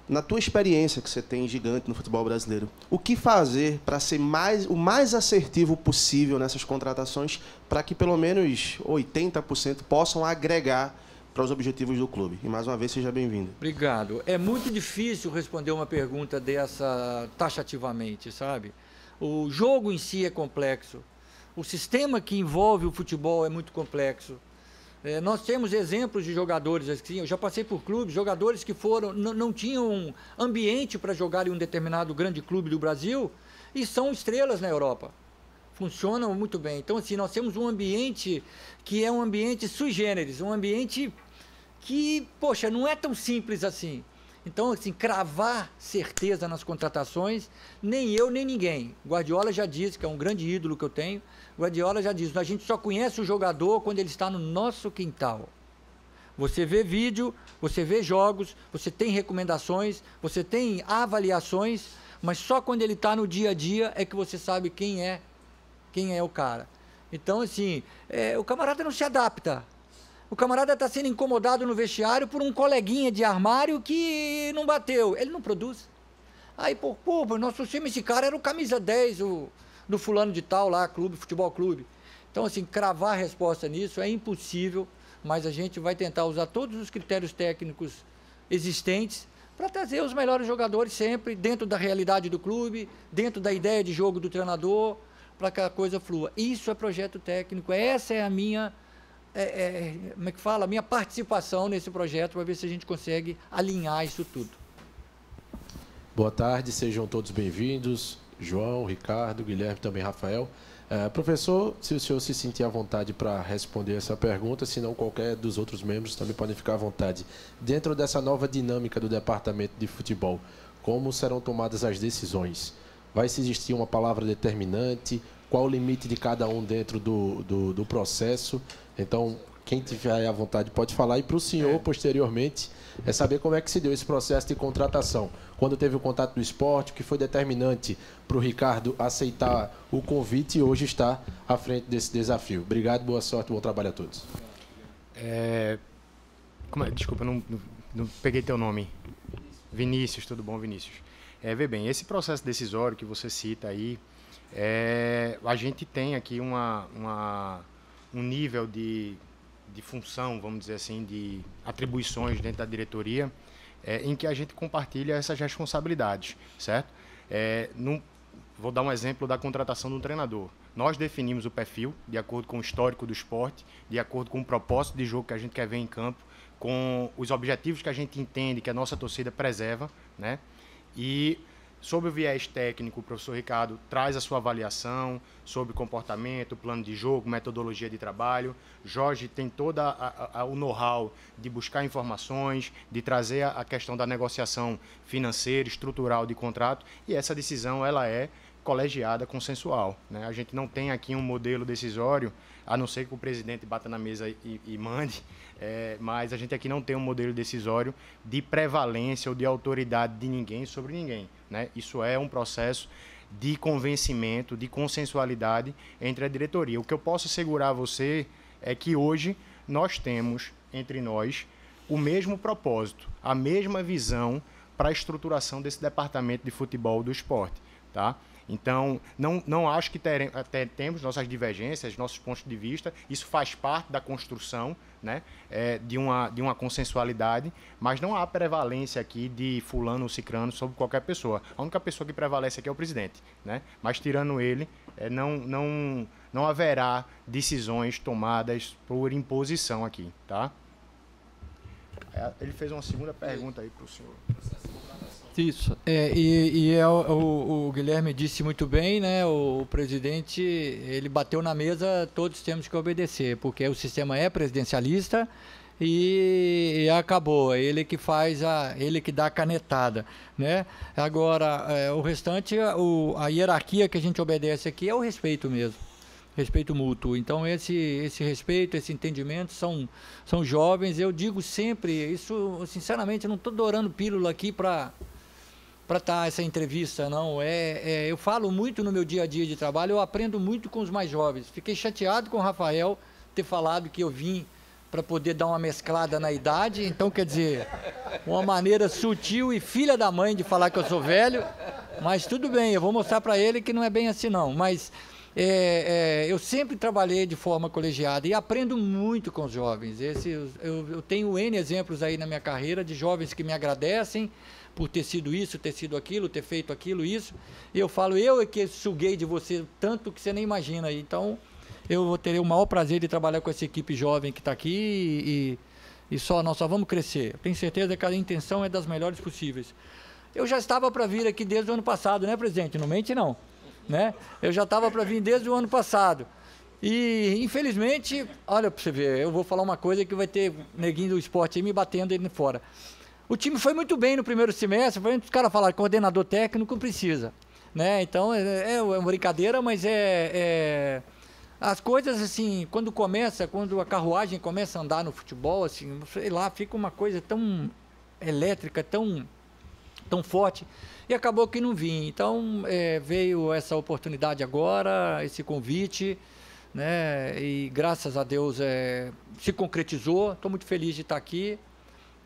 na tua experiência que você tem gigante no futebol brasileiro, o que fazer para ser o mais assertivo possível nessas contratações para que pelo menos 80% possam agregar para os objetivos do clube? E mais uma vez, seja bem-vindo. Obrigado. É muito difícil responder uma pergunta dessa taxativamente, sabe? O jogo em si é complexo. O sistema que envolve o futebol é muito complexo. Nós temos exemplos de jogadores assim, eu já passei por clubes, jogadores que não tinham ambiente para jogar em um determinado grande clube do Brasil e são estrelas na Europa. Funcionam muito bem. Então, assim, nós temos um ambiente que é um ambiente sui generis, um ambiente que, poxa, não é tão simples assim. Então, assim, cravar certeza nas contratações, nem eu, nem ninguém. Guardiola já disse, que é um grande ídolo que eu tenho, Guardiola já disse, a gente só conhece o jogador quando ele está no nosso quintal. Você vê vídeo, você vê jogos, você tem recomendações, você tem avaliações, mas só quando ele está no dia a dia é que você sabe quem é o cara. Então, assim, o camarada não se adapta. O camarada está sendo incomodado no vestiário por um coleguinha de armário que não bateu. Ele não produz. Aí, pô, nosso time, esse cara era o camisa 10 do fulano de tal lá, futebol clube. Então, assim, cravar a resposta nisso é impossível, mas a gente vai tentar usar todos os critérios técnicos existentes para trazer os melhores jogadores sempre dentro da realidade do clube, dentro da ideia de jogo do treinador, para que a coisa flua. Isso é projeto técnico, essa é a minha... como é que fala? A minha participação nesse projeto para ver se a gente consegue alinhar isso tudo. Boa tarde, sejam todos bem-vindos. João, Ricardo, Guilherme, também Rafael. Professor, se o senhor se sentir à vontade para responder essa pergunta, se não qualquer dos outros membros também podem ficar à vontade. Dentro dessa nova dinâmica do departamento de futebol, como serão tomadas as decisões? Vai se existir uma palavra determinante? Qual o limite de cada um dentro do processo? Então, quem tiver à vontade pode falar. E para o senhor, posteriormente, saber como é que se deu esse processo de contratação. Quando teve o contato do esporte, o que foi determinante para o Ricardo aceitar o convite e hoje estar à frente desse desafio. Obrigado, boa sorte, bom trabalho a todos. Desculpa, não peguei teu nome. Vinícius, tudo bom, Vinícius? Vê bem, esse processo decisório que você cita aí, a gente tem aqui um nível de função, vamos dizer assim, de atribuições dentro da diretoria, em que a gente compartilha essas responsabilidades, certo? Vou dar um exemplo da contratação de um treinador. Nós definimos o perfil de acordo com o histórico do esporte, de acordo com o propósito de jogo que a gente quer ver em campo, com os objetivos que a gente entende que a nossa torcida preserva, né? E sob o viés técnico, o professor Ricardo traz a sua avaliação sobre comportamento, plano de jogo, metodologia de trabalho. Jorge tem todo o know-how de buscar informações, de trazer a questão da negociação financeira, estrutural de contrato, e essa decisão ela é colegiada, consensual, né? A gente não tem aqui um modelo decisório, a não ser que o presidente bata na mesa e mande, mas a gente aqui não tem um modelo decisório de prevalência ou de autoridade de ninguém sobre ninguém, né? Isso é um processo de convencimento, de consensualidade entre a diretoria. O que eu posso assegurar a você é que hoje nós temos entre nós o mesmo propósito, a mesma visão para a estruturação desse departamento de futebol do esporte, tá? Então, não acho que temos nossas divergências, nossos pontos de vista, isso faz parte da construção, né, de uma consensualidade, mas não há prevalência aqui de fulano ou cicrano sobre qualquer pessoa. A única pessoa que prevalece aqui é o presidente, né? Mas tirando ele, não haverá decisões tomadas por imposição aqui, tá? Ele fez uma segunda pergunta aí para o senhor. Isso. O Guilherme disse muito bem, né? O presidente, ele bateu na mesa, todos temos que obedecer, porque o sistema é presidencialista e acabou. É ele que faz ele que dá a canetada, né? Agora, o restante, a hierarquia que a gente obedece aqui é o respeito mesmo. Respeito mútuo. Então, esse respeito, esse entendimento são jovens. Eu digo sempre, isso, sinceramente, eu não estou dourando pílula aqui para estar essa entrevista, não. Eu falo muito no meu dia a dia de trabalho, eu aprendo muito com os mais jovens. Fiquei chateado com o Rafael ter falado que eu vim para poder dar uma mesclada na idade. Então, quer dizer, uma maneira sutil e filha da mãe de falar que eu sou velho. Mas tudo bem, eu vou mostrar para ele que não é bem assim, não. Mas eu sempre trabalhei de forma colegiada e aprendo muito com os jovens. Eu tenho N exemplos aí na minha carreira de jovens que me agradecem por ter sido isso, ter sido aquilo, ter feito aquilo, isso. E eu falo, eu é que suguei de você tanto que você nem imagina. Então, eu terei o maior prazer de trabalhar com essa equipe jovem que está aqui e nós só vamos crescer. Tenho certeza que a intenção é das melhores possíveis. Eu já estava para vir aqui desde o ano passado, né, presidente? Não mente, não. Né? Eu já estava para vir desde o ano passado. E, infelizmente, olha para você ver, eu vou falar uma coisa que vai ter neguinho do esporte aí me batendo aí fora. O time foi muito bem no primeiro semestre, os caras falaram que coordenador técnico precisa, né? Então, é uma brincadeira, mas as coisas, assim, quando a carruagem começa a andar no futebol, assim, sei lá, fica uma coisa tão elétrica, tão forte, e acabou que não vim. Então, veio essa oportunidade agora, esse convite, né? E graças a Deus se concretizou, estou muito feliz de estar aqui.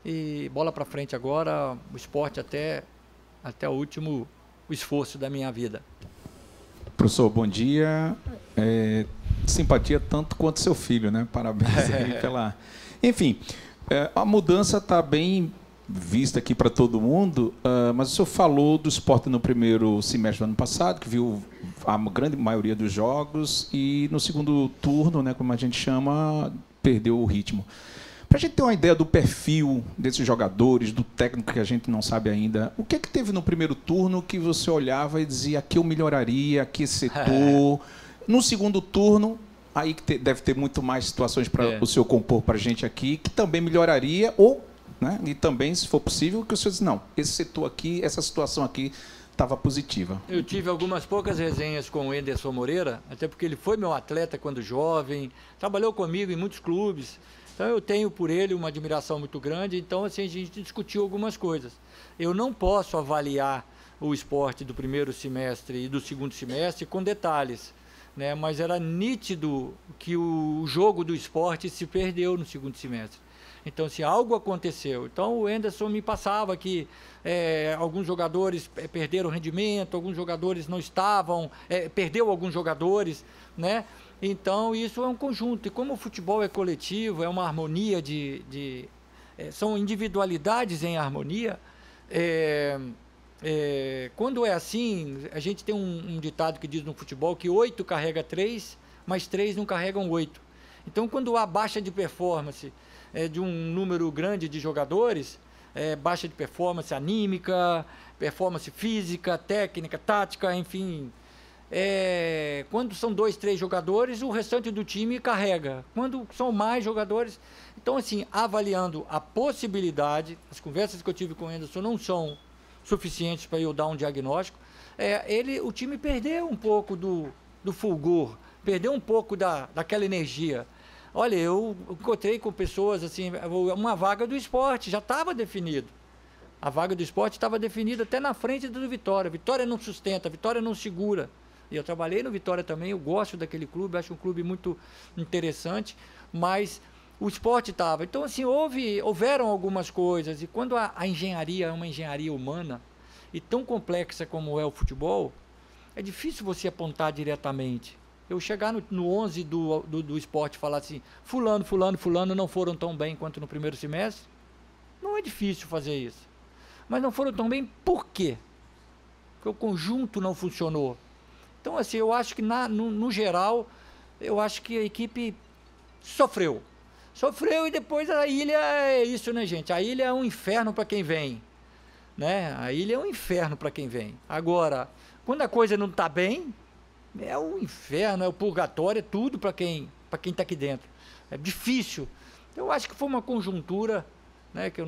E bola para frente agora, o esporte até o último esforço da minha vida. Professor, bom dia. Simpatia tanto quanto seu filho, né? Parabéns aí pela... Enfim, a mudança está bem vista aqui para todo mundo, mas o senhor falou do esporte no primeiro semestre do ano passado, que viu a grande maioria dos jogos, e no segundo turno, né, como a gente chama, perdeu o ritmo. Para a gente ter uma ideia do perfil desses jogadores, do técnico que a gente não sabe ainda, o que teve no primeiro turno que você olhava e dizia aqui eu melhoraria, aqui esse setor? No segundo turno, aí que deve ter muito mais situações para o senhor compor para a gente aqui, que também melhoraria, ou, né, e também, se for possível, que o senhor diz, não, esse setor aqui, essa situação aqui estava positiva. Eu tive algumas poucas resenhas com o Enderson Moreira, até porque ele foi meu atleta quando jovem, trabalhou comigo em muitos clubes. Então, eu tenho por ele uma admiração muito grande. Então, assim, a gente discutiu algumas coisas. Eu não posso avaliar o esporte do primeiro semestre e do segundo semestre com detalhes, né? Mas era nítido que o jogo do esporte se perdeu no segundo semestre. Então, se algo aconteceu. Então, o Enderson me passava que alguns jogadores perderam rendimento, alguns jogadores não estavam, perdeu alguns jogadores, né? Então, isso é um conjunto. E como o futebol é coletivo, é uma harmonia de são individualidades em harmonia. Quando é assim, a gente tem um ditado que diz no futebol que 8 carrega 3, mas 3 não carregam 8. Então, quando há baixa de performance de um número grande de jogadores, baixa de performance anímica, performance física, técnica, tática, enfim. Quando são 2, 3 jogadores, o restante do time carrega. Quando são mais jogadores... Então, assim, avaliando a possibilidade, as conversas que eu tive com o Anderson não são suficientes para eu dar um diagnóstico, o time perdeu um pouco do fulgor, perdeu um pouco daquela energia. Olha, eu encontrei com pessoas, assim, uma vaga do esporte, já estava definido. A vaga do esporte estava definida até na frente do Vitória. Vitória não sustenta, Vitória não segura. E eu trabalhei no Vitória também, eu gosto daquele clube, acho um clube muito interessante, mas o esporte estava. Então, assim, houveram algumas coisas, e quando a engenharia é uma engenharia humana, e tão complexa como é o futebol, é difícil você apontar diretamente. Eu chegar no 11 do esporte e falar assim, fulano não foram tão bem quanto no primeiro semestre, não é difícil fazer isso. Mas não foram tão bem por quê? Porque o conjunto não funcionou. Então, assim, eu acho que no geral, eu acho que a equipe sofreu. Sofreu, e depois a ilha é isso, né, gente? A ilha é um inferno para quem vem, né? A ilha é um inferno para quem vem. Agora, quando a coisa não está bem, é o inferno, é o purgatório, é tudo para quem está aqui dentro. É difícil. Eu acho que foi uma conjuntura, né, que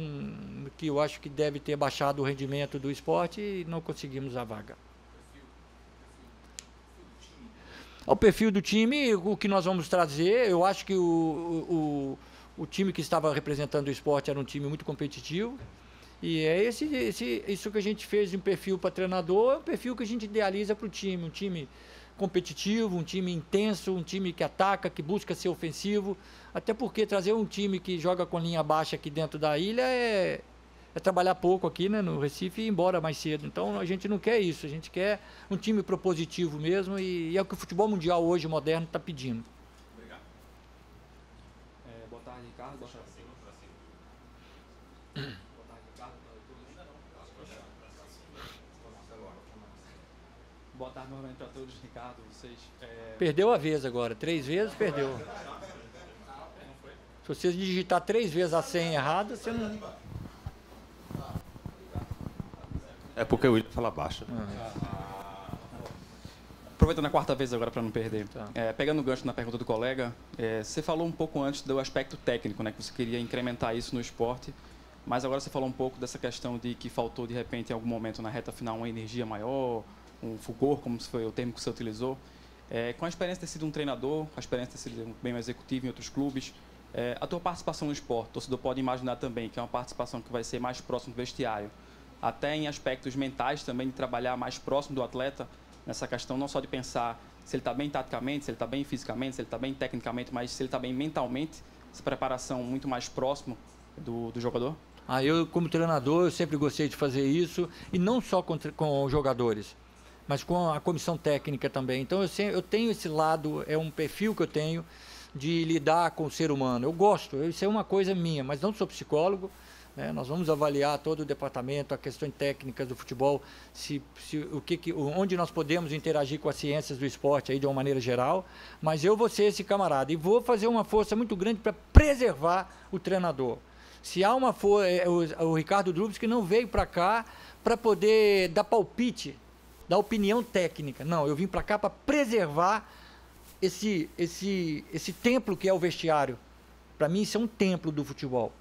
eu acho que deve ter baixado o rendimento do esporte e não conseguimos a vaga. O perfil do time, o que nós vamos trazer, eu acho que o time que estava representando o esporte era um time muito competitivo, e é isso que a gente fez de um perfil para treinador, é um perfil que a gente idealiza para o time, um time competitivo, um time intenso, um time que ataca, que busca ser ofensivo, até porque trazer um time que joga com linha baixa aqui dentro da ilha é trabalhar pouco aqui, né, no Recife, e ir embora mais cedo. Então a gente não quer isso, a gente quer um time propositivo mesmo, e é o que o futebol mundial hoje, moderno, está pedindo. Obrigado. Boa tarde, Ricardo. Boa tarde. Boa tarde, Ricardo. Boa tarde novamente para todos, Ricardo. Vocês, Perdeu a vez agora, 3 vezes perdeu. Se você digitar 3 vezes a senha errada, você não... É porque o William fala baixo. Aproveitando a 4ª vez agora para não perder. Tá. Pegando o gancho na pergunta do colega, você falou um pouco antes do aspecto técnico, né, que você queria incrementar isso no esporte, mas agora você falou um pouco dessa questão de que faltou, de repente, em algum momento na reta final, uma energia maior, um fulgor, como foi o termo que você utilizou. Com a experiência de ter sido um treinador, a experiência de ter sido bem executivo em outros clubes, a tua participação no esporte, o torcedor pode imaginar também que é uma participação que vai ser mais próximo do vestiário, até em aspectos mentais também, de trabalhar mais próximo do atleta, nessa questão não só de pensar se ele está bem taticamente, se ele está bem fisicamente, se ele está bem tecnicamente, mas se ele está bem mentalmente, essa preparação muito mais próximo do jogador? Eu, como treinador, eu sempre gostei de fazer isso, e não só com os jogadores, mas com a comissão técnica também. Então eu tenho esse lado, é um perfil que eu tenho de lidar com o ser humano. Eu gosto, isso é uma coisa minha, mas não sou psicólogo. Nós vamos avaliar todo o departamento, a questão técnica do futebol, onde nós podemos interagir com as ciências do esporte aí de uma maneira geral, mas eu vou ser esse camarada e vou fazer uma força muito grande para preservar o treinador. Se há uma força, o Ricardo Drubski não veio para cá para poder dar palpite, dar opinião técnica. Não, eu vim para cá para preservar esse templo que é o vestiário. Para mim isso é um templo do futebol.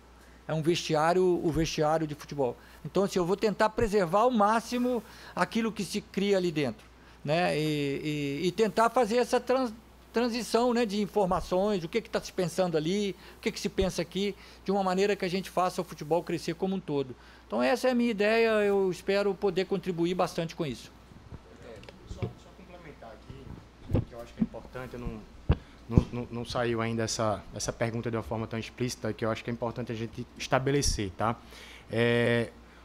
É um vestiário, o vestiário de futebol. Então, assim, eu vou tentar preservar ao máximo aquilo que se cria ali dentro, né? E tentar fazer essa transição, né, de informações, o que está se pensando ali, o que se pensa aqui, de uma maneira que a gente faça o futebol crescer como um todo. Então, essa é a minha ideia, eu espero poder contribuir bastante com isso. Só complementar aqui, que eu acho que é importante, não saiu ainda essa pergunta de uma forma tão explícita, que eu acho que é importante a gente estabelecer, tá?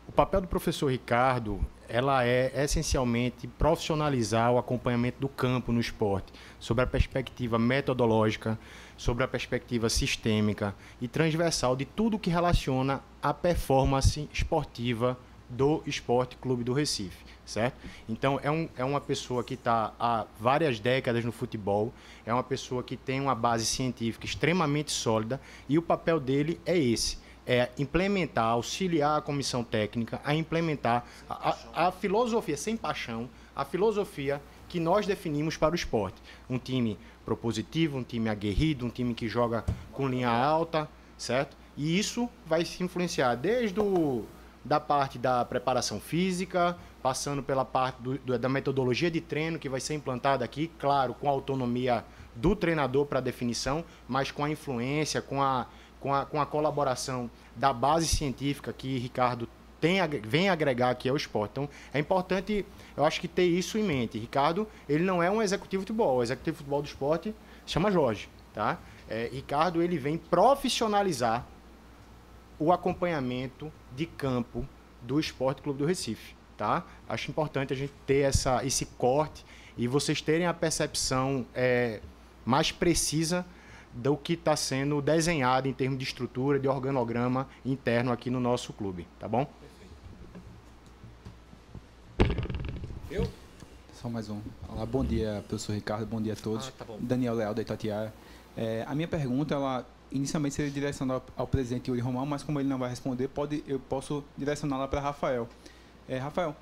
O papel do professor Ricardo ela é essencialmente profissionalizar o acompanhamento do campo no esporte, sobre a perspectiva metodológica, sobre a perspectiva sistêmica e transversal de tudo que relaciona a performance esportiva do Esporte Clube do Recife, certo? Então, é uma pessoa que está há várias décadas no futebol, é uma pessoa que tem uma base científica extremamente sólida e o papel dele é esse, é implementar, auxiliar a comissão técnica a implementar a filosofia, sem paixão, a filosofia que nós definimos para o esporte. Um time propositivo, um time aguerrido, um time que joga com linha alta, certo? E isso vai se influenciar desde da parte da preparação física, passando pela parte da metodologia de treino que vai ser implantada aqui, claro, com a autonomia do treinador para a definição, mas com a influência, com a colaboração da base científica que Ricardo vem agregar aqui ao esporte. Então, é importante, eu acho que ter isso em mente. Ricardo, ele não é um executivo de futebol. O executivo de futebol do esporte chama Jorge, tá? Ricardo, ele vem profissionalizar o acompanhamento de campo do Esporte Clube do Recife, tá? Acho importante a gente ter esse corte e vocês terem a percepção mais precisa do que está sendo desenhado em termos de estrutura, de organograma interno aqui no nosso clube, tá bom? Eu? Só mais um. Olá, bom dia, professor Ricardo, bom dia a todos. Tá bom. Daniel Leal, da Itatiaia. A minha pergunta, ela inicialmente seria direcionada ao presidente Yuri Romão, mas como ele não vai responder, eu posso direcioná-la para Rafael. Rafael,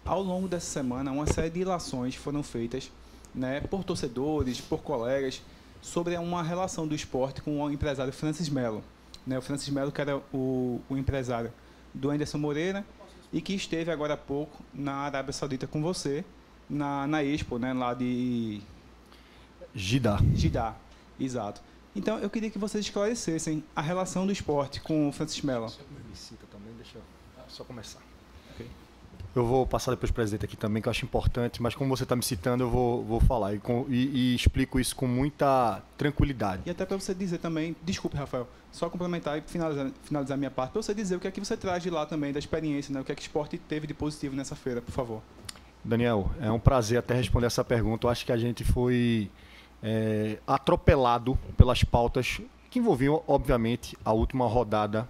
ao longo dessa semana, uma série de ilações foram feitas, né, por torcedores, por colegas, sobre uma relação do esporte com o empresário Francis Melo. Né, o Francis Melo, que era o empresário do Anderson Moreira e que esteve agora há pouco na Arábia Saudita com você, na Expo, né, lá de... Jeddah, exato. Então, eu queria que vocês esclarecessem a relação do esporte com o Francis Melo. Me cita também, deixa eu só começar. Okay. Eu vou passar depois para o presidente aqui também, que eu acho importante, mas como você está me citando, eu vou falar e explico isso com muita tranquilidade. E até para você dizer também, desculpe, Rafael, só complementar e finalizar a minha parte, para você dizer o que é que você traz de lá também, da experiência, né? O que é que o esporte teve de positivo nessa feira, por favor. Daniel, é um prazer até responder essa pergunta. Eu acho que a gente foi atropelado pelas pautas que envolviam, obviamente, a última rodada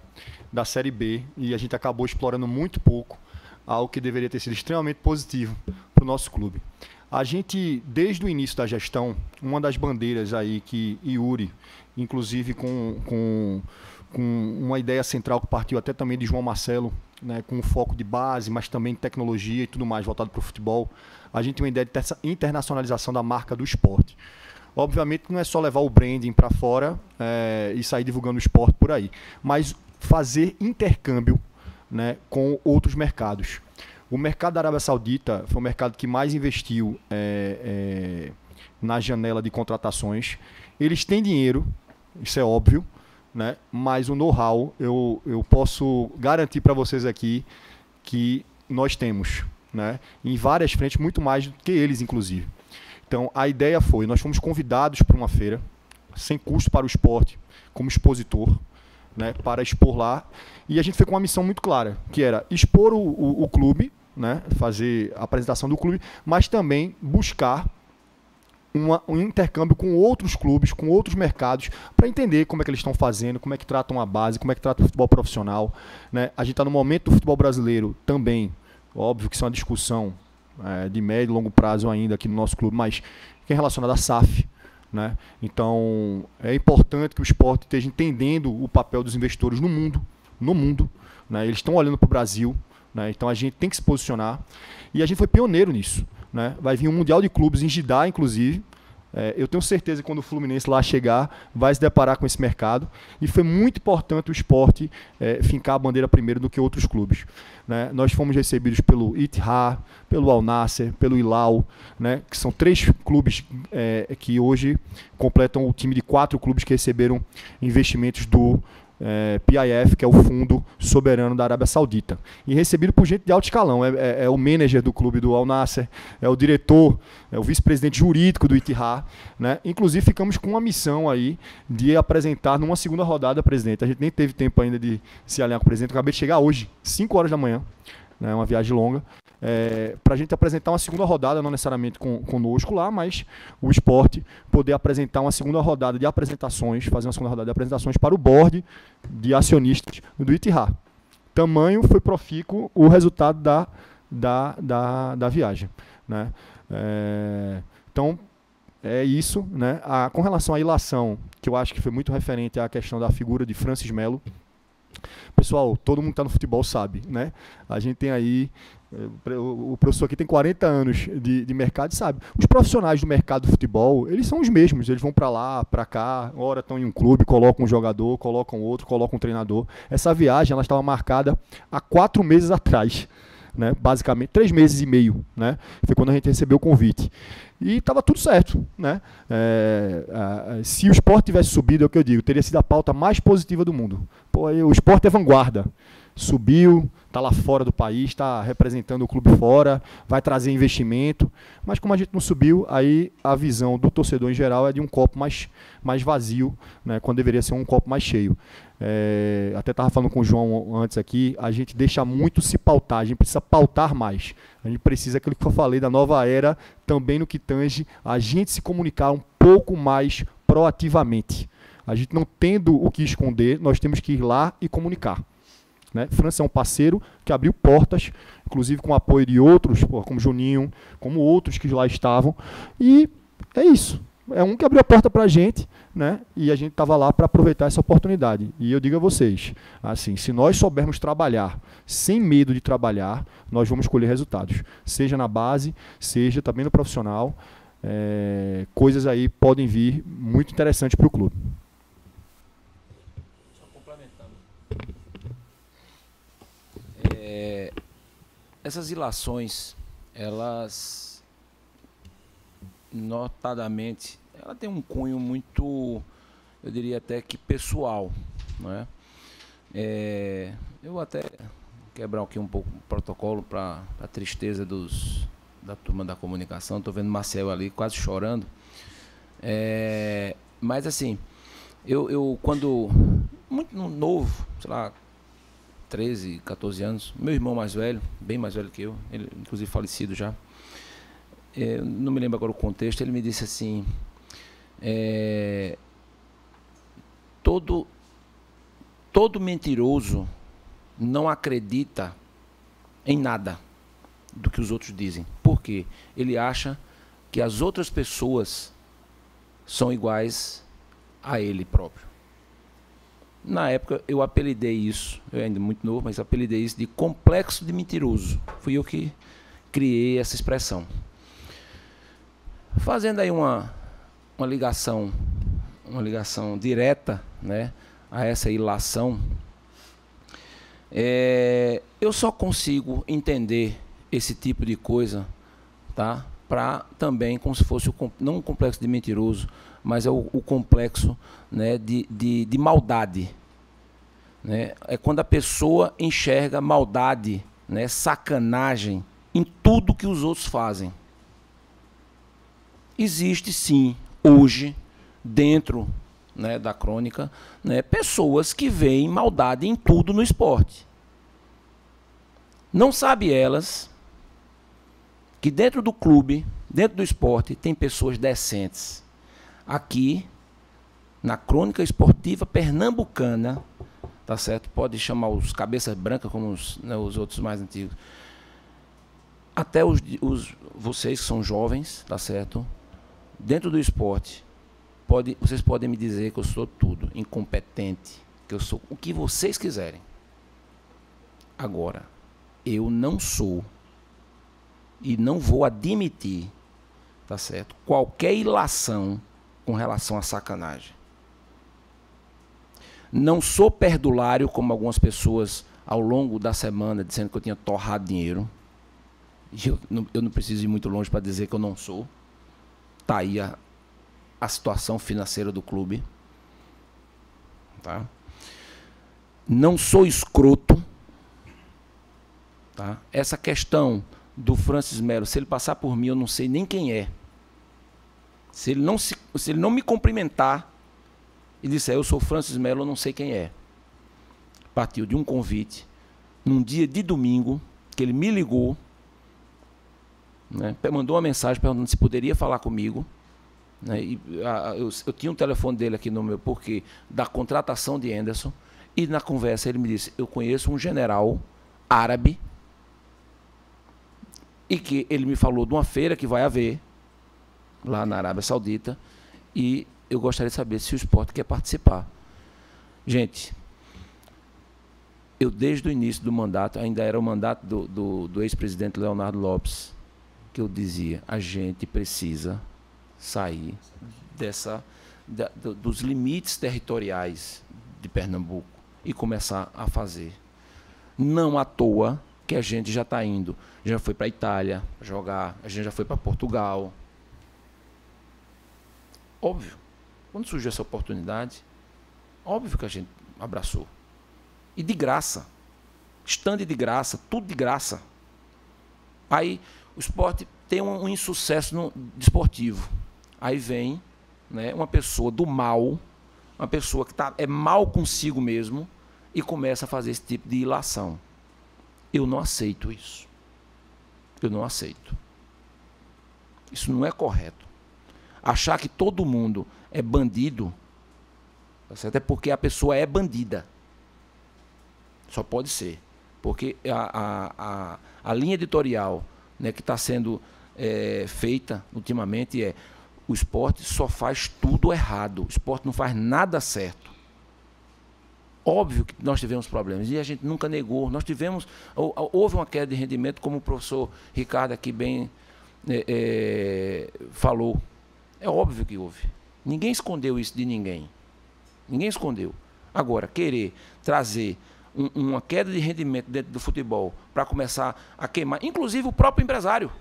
da Série B e a gente acabou explorando muito pouco algo que deveria ter sido extremamente positivo para o nosso clube. A gente, desde o início da gestão, uma das bandeiras aí que Yuri, inclusive com uma ideia central que partiu até também de João Marcelo, né, com foco de base, mas também de tecnologia e tudo mais voltado para o futebol, a gente tem uma ideia de internacionalização da marca do esporte. Obviamente não é só levar o branding para fora e sair divulgando o esporte por aí, mas fazer intercâmbio, né, com outros mercados. O mercado da Arábia Saudita foi o mercado que mais investiu na janela de contratações. Eles têm dinheiro, isso é óbvio, né, mas o know-how eu posso garantir para vocês aqui que nós temos, né, em várias frentes, muito mais do que eles, inclusive. Então, a ideia foi, nós fomos convidados para uma feira, sem custo para o esporte, como expositor, né, para expor lá. E a gente foi com uma missão muito clara, que era expor o clube, né, fazer a apresentação do clube, mas também buscar um intercâmbio com outros clubes, com outros mercados, para entender como é que eles estão fazendo, como é que tratam a base, como é que tratam o futebol profissional. Né. A gente está no momento do futebol brasileiro também, óbvio que isso é uma discussão de médio e longo prazo ainda aqui no nosso clube, mas que é relacionado à SAF. Né? Então, é importante que o esporte esteja entendendo o papel dos investidores no mundo. Né? Eles estão olhando para o Brasil, né? Então a gente tem que se posicionar. E a gente foi pioneiro nisso. Né? Vai vir um Mundial de Clubes em Jeddah, inclusive. Eu tenho certeza que quando o Fluminense lá chegar, vai se deparar com esse mercado. E foi muito importante o esporte fincar a bandeira primeiro do que outros clubes. Né? Nós fomos recebidos pelo Ittihad, pelo Al Nassr, pelo Hilal, né? Que são 3 clubes que hoje completam o time de 4 clubes que receberam investimentos do PIF, que é o Fundo Soberano da Arábia Saudita. E recebido por gente de alto escalão. É o manager do clube do Al Nassr, é o diretor, é o vice-presidente jurídico do Ittihad. Né? Inclusive, ficamos com uma missão aí de apresentar numa segunda rodada, presidente. A gente nem teve tempo ainda de se alinhar com o presidente. Eu acabei de chegar hoje, 5 horas da manhã, né? Uma viagem longa. para a gente apresentar uma segunda rodada, não necessariamente conosco lá, mas o Sport poder apresentar uma segunda rodada de apresentações, fazer uma segunda rodada de apresentações para o board de acionistas do Ittihad. Tamanho foi profícuo o resultado da viagem, né? Então, é isso, né? Com relação à ilação, que eu acho que foi muito referente à questão da figura de Francis Melo. Pessoal, todo mundo que está no futebol sabe, né? A gente tem aí, o professor aqui tem 40 anos de mercado e sabe. Os profissionais do mercado do futebol, eles são os mesmos, eles vão para lá, para cá, ora estão em um clube, colocam um jogador, colocam outro, colocam um treinador. Essa viagem, ela estava marcada há 4 meses atrás, né? Basicamente 3 meses e meio, né? Foi quando a gente recebeu o convite. E estava tudo certo, né? Se o Sport tivesse subido, é o que eu digo, teria sido a pauta mais positiva do mundo. Pô, o Sport é vanguarda. Subiu, está lá fora do país, está representando o clube fora, vai trazer investimento. Mas como a gente não subiu, aí a visão do torcedor em geral é de um copo mais vazio, né? Quando deveria ser um copo mais cheio. Até estava falando com o João antes aqui, a gente deixa muito se pautar, a gente precisa pautar mais. A gente precisa, aquilo que eu falei, da nova era, também no que tange a gente se comunicar um pouco mais proativamente. A gente não tendo o que esconder, nós temos que ir lá e comunicar. Né? França é um parceiro que abriu portas, inclusive com o apoio de outros, como Juninho, como outros que lá estavam. E é isso. É um que abriu a porta para a gente, né? E a gente estava lá para aproveitar essa oportunidade. E eu digo a vocês, assim, se nós soubermos trabalhar sem medo de trabalhar, nós vamos colher resultados. Seja na base, seja também no profissional. Coisas aí podem vir muito interessantes para o clube. Só complementando. Essas ilações, elas, notadamente, ela tem um cunho muito, eu diria até que pessoal, não é? Eu vou até quebrar aqui um pouco o protocolo para a tristeza da turma da comunicação. Estou vendo Marcel ali quase chorando. Mas assim, eu quando muito novo, sei lá, 13, 14 anos, meu irmão mais velho, bem mais velho que eu, ele inclusive falecido já, não me lembro agora o contexto, ele me disse assim, todo mentiroso não acredita em nada do que os outros dizem. Por quê? Ele acha que as outras pessoas são iguais a ele próprio. Na época eu apelidei isso, eu ainda muito novo, mas apelidei isso de complexo de mentiroso. Fui eu que criei essa expressão. Fazendo aí uma ligação direta, né, a essa ilação, eu só consigo entender esse tipo de coisa, tá, para também como se fosse não um complexo de mentiroso, mas é o complexo, né, de maldade, né? É quando a pessoa enxerga maldade, né, sacanagem em tudo que os outros fazem. Existe sim hoje dentro, né, da crônica, né, pessoas que veem maldade em tudo no esporte. Não sabe elas que dentro do clube, dentro do esporte, tem pessoas decentes. Aqui, na crônica esportiva pernambucana, tá certo? Pode chamar os cabeças brancas como os outros mais antigos. Até vocês que são jovens, tá certo? Dentro do esporte, vocês podem me dizer que eu sou tudo, incompetente, que eu sou o que vocês quiserem. Agora, eu não sou e não vou admitir, tá certo, qualquer ilação com relação à sacanagem. Não sou perdulário, como algumas pessoas ao longo da semana dizendo que eu tinha torrado dinheiro. Eu não preciso ir muito longe para dizer que eu não sou. Está aí a situação financeira do clube. Tá? Não sou escroto. Tá? Essa questão do Francis Melo, se ele passar por mim, eu não sei nem quem é. Se ele não me cumprimentar e disser, eu sou Francis Melo, eu não sei quem é. Partiu de um convite, num dia de domingo, que ele me ligou, né? Mandou uma mensagem perguntando se poderia falar comigo. Né? E, eu tinha um telefone dele aqui no meu porquê da contratação de Henderson. E na conversa ele me disse, eu conheço um general árabe e que ele me falou de uma feira que vai haver lá na Arábia Saudita e eu gostaria de saber se o Sport quer participar. Gente, eu desde o início do mandato, ainda era o mandato do ex-presidente Leonardo Lopes, que eu dizia, a gente precisa sair dos limites territoriais de Pernambuco e começar a fazer. Não à toa que a gente já está indo. Já foi para a Itália jogar, a gente já foi para Portugal. Óbvio, quando surgiu essa oportunidade, óbvio que a gente abraçou. E de graça. Stand de graça, tudo de graça. Aí o esporte tem um insucesso no desportivo. Aí vem, né, uma pessoa do mal, uma pessoa que é mal consigo mesmo e começa a fazer esse tipo de ilação. Eu não aceito isso. Eu não aceito. Isso não é correto. Achar que todo mundo é bandido, até porque a pessoa é bandida. Só pode ser. Porque a linha editorial, né, que está sendo feita ultimamente é o esporte só faz tudo errado. O esporte não faz nada certo. Óbvio que nós tivemos problemas e a gente nunca negou. Nós tivemos, houve uma queda de rendimento, como o professor Ricardo aqui bem falou. É óbvio que houve. Ninguém escondeu isso de ninguém. Ninguém escondeu. Agora, querer trazer uma queda de rendimento dentro do futebol para começar a queimar, inclusive o próprio empresário.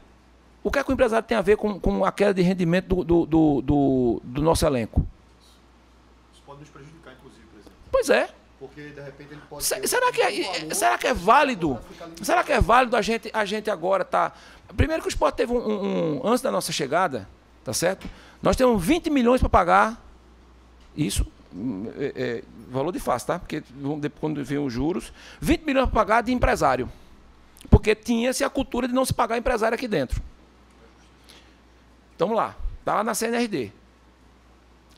O que é que o empresário tem a ver com a queda de rendimento do nosso elenco? Isso pode nos prejudicar, inclusive, presidente. Pois é. Porque, de repente, ele pode... Será que é válido? Será que é válido a gente agora tá... Primeiro que o Sport teve antes da nossa chegada, tá certo? Nós temos 20 milhões para pagar. Isso, valor de face, tá? Porque quando vem os juros, 20 milhões para pagar de empresário. Porque tinha-se a cultura de não se pagar empresário aqui dentro. Então, vamos lá. Está lá na CNRD.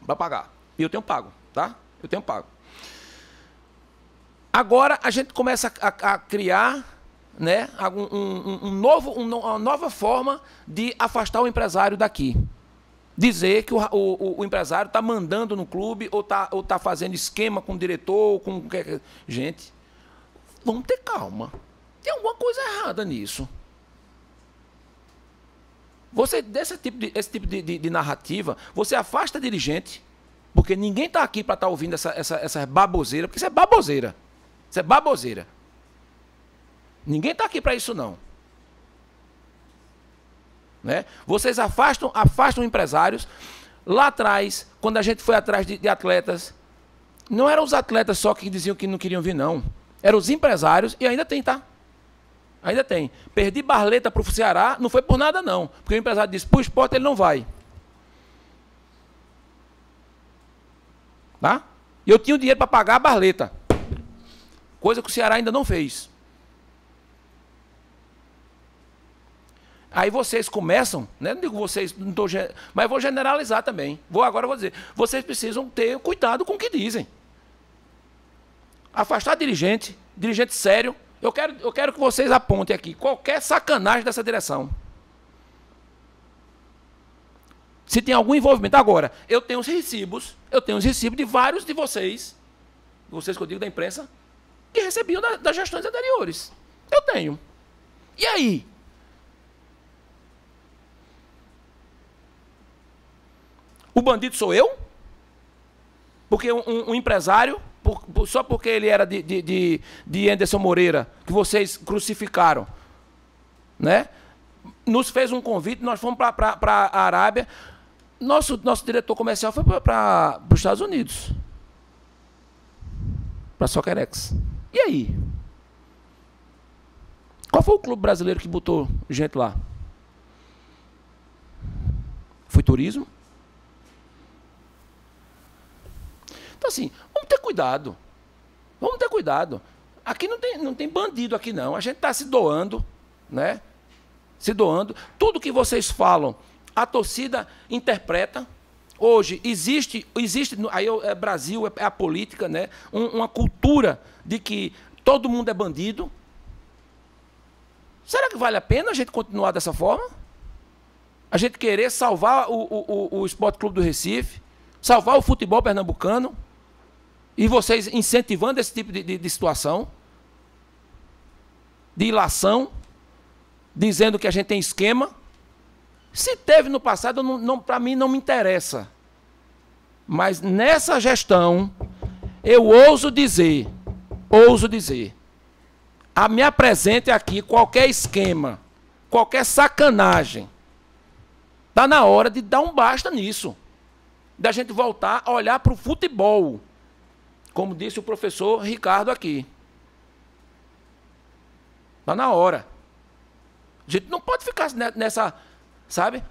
Para pagar. E eu tenho pago, tá? Eu tenho pago. Agora a gente começa a criar, né, uma nova forma de afastar o empresário daqui. Dizer que o empresário está mandando no clube ou tá fazendo esquema com o diretor. Gente, vamos ter calma. Tem alguma coisa errada nisso. Esse tipo de narrativa, você afasta dirigente, porque ninguém está aqui para estar ouvindo essa baboseira, porque isso é baboseira. Isso é baboseira. Ninguém está aqui para isso, não. Né? Vocês afastam empresários. Lá atrás, quando a gente foi atrás de atletas, não eram os atletas só que diziam que não queriam vir, não. Eram os empresários, e ainda tem, tá? Ainda tem. Perdi Barleta para o Ceará, não foi por nada, não. Porque o empresário disse, para o Sport ele não vai. Tá? E eu tinha o dinheiro para pagar a Barleta. Coisa que o Ceará ainda não fez. Aí vocês começam, né? Não digo vocês, não tô, mas vou generalizar também. Agora vou dizer, vocês precisam ter cuidado com o que dizem. Afastar dirigente sério. Eu quero que vocês apontem aqui qualquer sacanagem dessa direção. Se tem algum envolvimento. Agora, eu tenho os recibos de vários de vocês que eu digo da imprensa, que recebiam das gestões anteriores. Eu tenho. E aí? O bandido sou eu? Porque um empresário, só porque ele era de Henderson Moreira, que vocês crucificaram, né? Nos fez um convite, nós fomos para a Arábia. Nosso diretor comercial foi para os Estados Unidos. Para a Soccerex. E aí? Qual foi o clube brasileiro que botou gente lá? Foi Turismo? Então, assim, vamos ter cuidado. Vamos ter cuidado. Aqui não tem bandido aqui, não. A gente está se doando, né? se doando. Tudo que vocês falam, a torcida interpreta. Hoje existe aí é Brasil, é a política, né? Uma cultura de que todo mundo é bandido. Será que vale a pena a gente continuar dessa forma? A gente querer salvar o Esporte Clube do Recife, salvar o futebol pernambucano, e vocês incentivando esse tipo de situação, de ilação, dizendo que a gente tem esquema. Se teve no passado, para mim não me interessa. Mas nessa gestão, eu ouso dizer, me apresente aqui qualquer esquema, qualquer sacanagem. Está na hora de dar um basta nisso. Da gente voltar a olhar para o futebol. Como disse o professor Ricardo aqui. Está na hora. A gente não pode ficar nessa, sabe?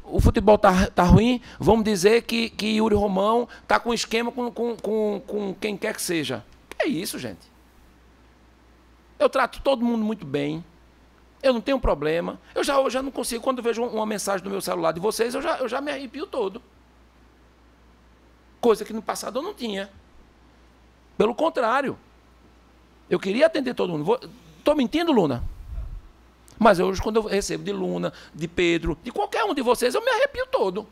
O futebol tá ruim, vamos dizer que Yuri Romão está com esquema com quem quer que seja. Que é isso, gente? Eu trato todo mundo muito bem. Eu não tenho problema. Eu já não consigo, quando eu vejo uma mensagem no meu celular de vocês, eu já me arrepio todo. Coisa que no passado eu não tinha. Pelo contrário. Eu queria atender todo mundo. Estou mentindo, Luna? Mas hoje, quando eu recebo de Luna, de Pedro, de qualquer um de vocês, eu me arrepio todo.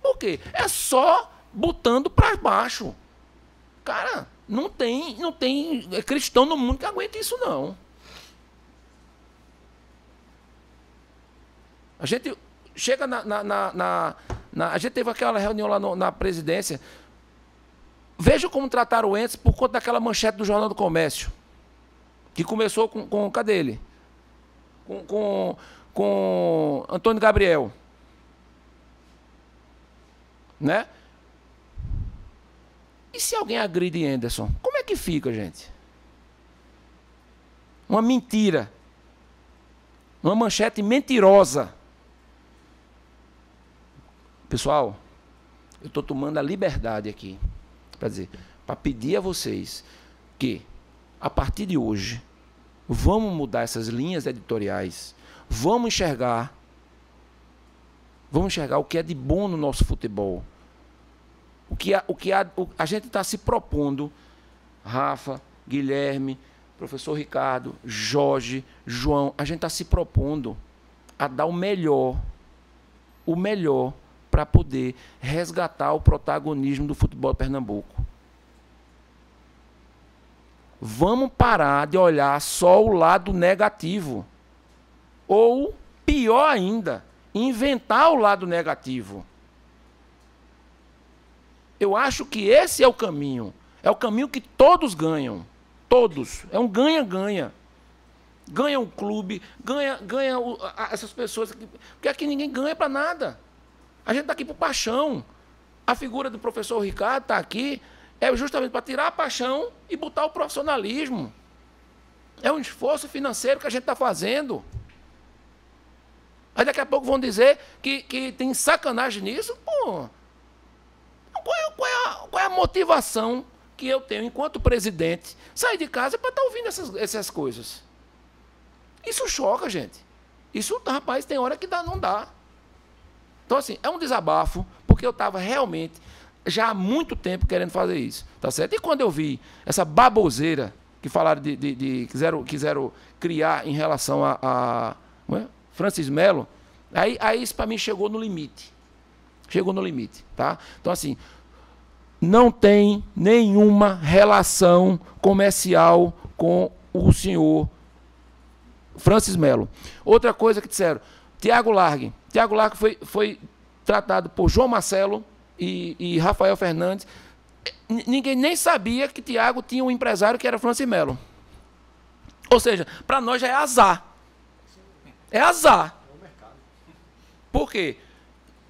Por quê? É só botando para baixo. Cara, não tem cristão no mundo que aguente isso, não. A gente chega a gente teve aquela reunião lá na presidência. Veja como trataram o Entes por conta daquela manchete do Jornal do Comércio. Que começou com cadê ele? Com Antônio Gabriel. Né? E se alguém agride Anderson? Como é que fica, gente? Uma mentira. Uma manchete mentirosa. Pessoal, eu estou tomando a liberdade aqui para pedir a vocês que, a partir de hoje, vamos mudar essas linhas editoriais, vamos enxergar o que é de bom no nosso futebol, o que a gente está se propondo, Rafa, Guilherme, professor Ricardo, Jorge, João, a gente está se propondo a dar o melhor para poder resgatar o protagonismo do futebol de Pernambuco. Vamos parar de olhar só o lado negativo. Ou, pior ainda, inventar o lado negativo. Eu acho que esse é o caminho. É o caminho que todos ganham. Todos. É um ganha-ganha. Ganha o clube, ganha essas pessoas. Porque aqui ninguém ganha para nada. A gente está aqui por paixão. A figura do professor Ricardo está aqui justamente para tirar a paixão e botar o profissionalismo. É um esforço financeiro que a gente está fazendo. Aí daqui a pouco vão dizer que tem sacanagem nisso. Pô, qual é a motivação que eu tenho enquanto presidente sair de casa para estar ouvindo essas coisas? Isso choca, gente. Isso, rapaz, tem hora que não dá. Então, assim, é um desabafo, porque eu estava realmente já há muito tempo querendo fazer isso, tá certo? E quando eu vi essa baboseira que falaram quiseram criar em relação a Francis Melo, aí isso para mim chegou no limite. Chegou no limite, tá? Então, assim, não tem nenhuma relação comercial com o senhor Francis Melo. Outra coisa que disseram, Tiago Largue foi tratado por João Marcelo e Rafael Fernandes. Ninguém nem sabia que Tiago tinha um empresário que era Francis Melo. Ou seja, para nós já é azar. É azar. Por quê?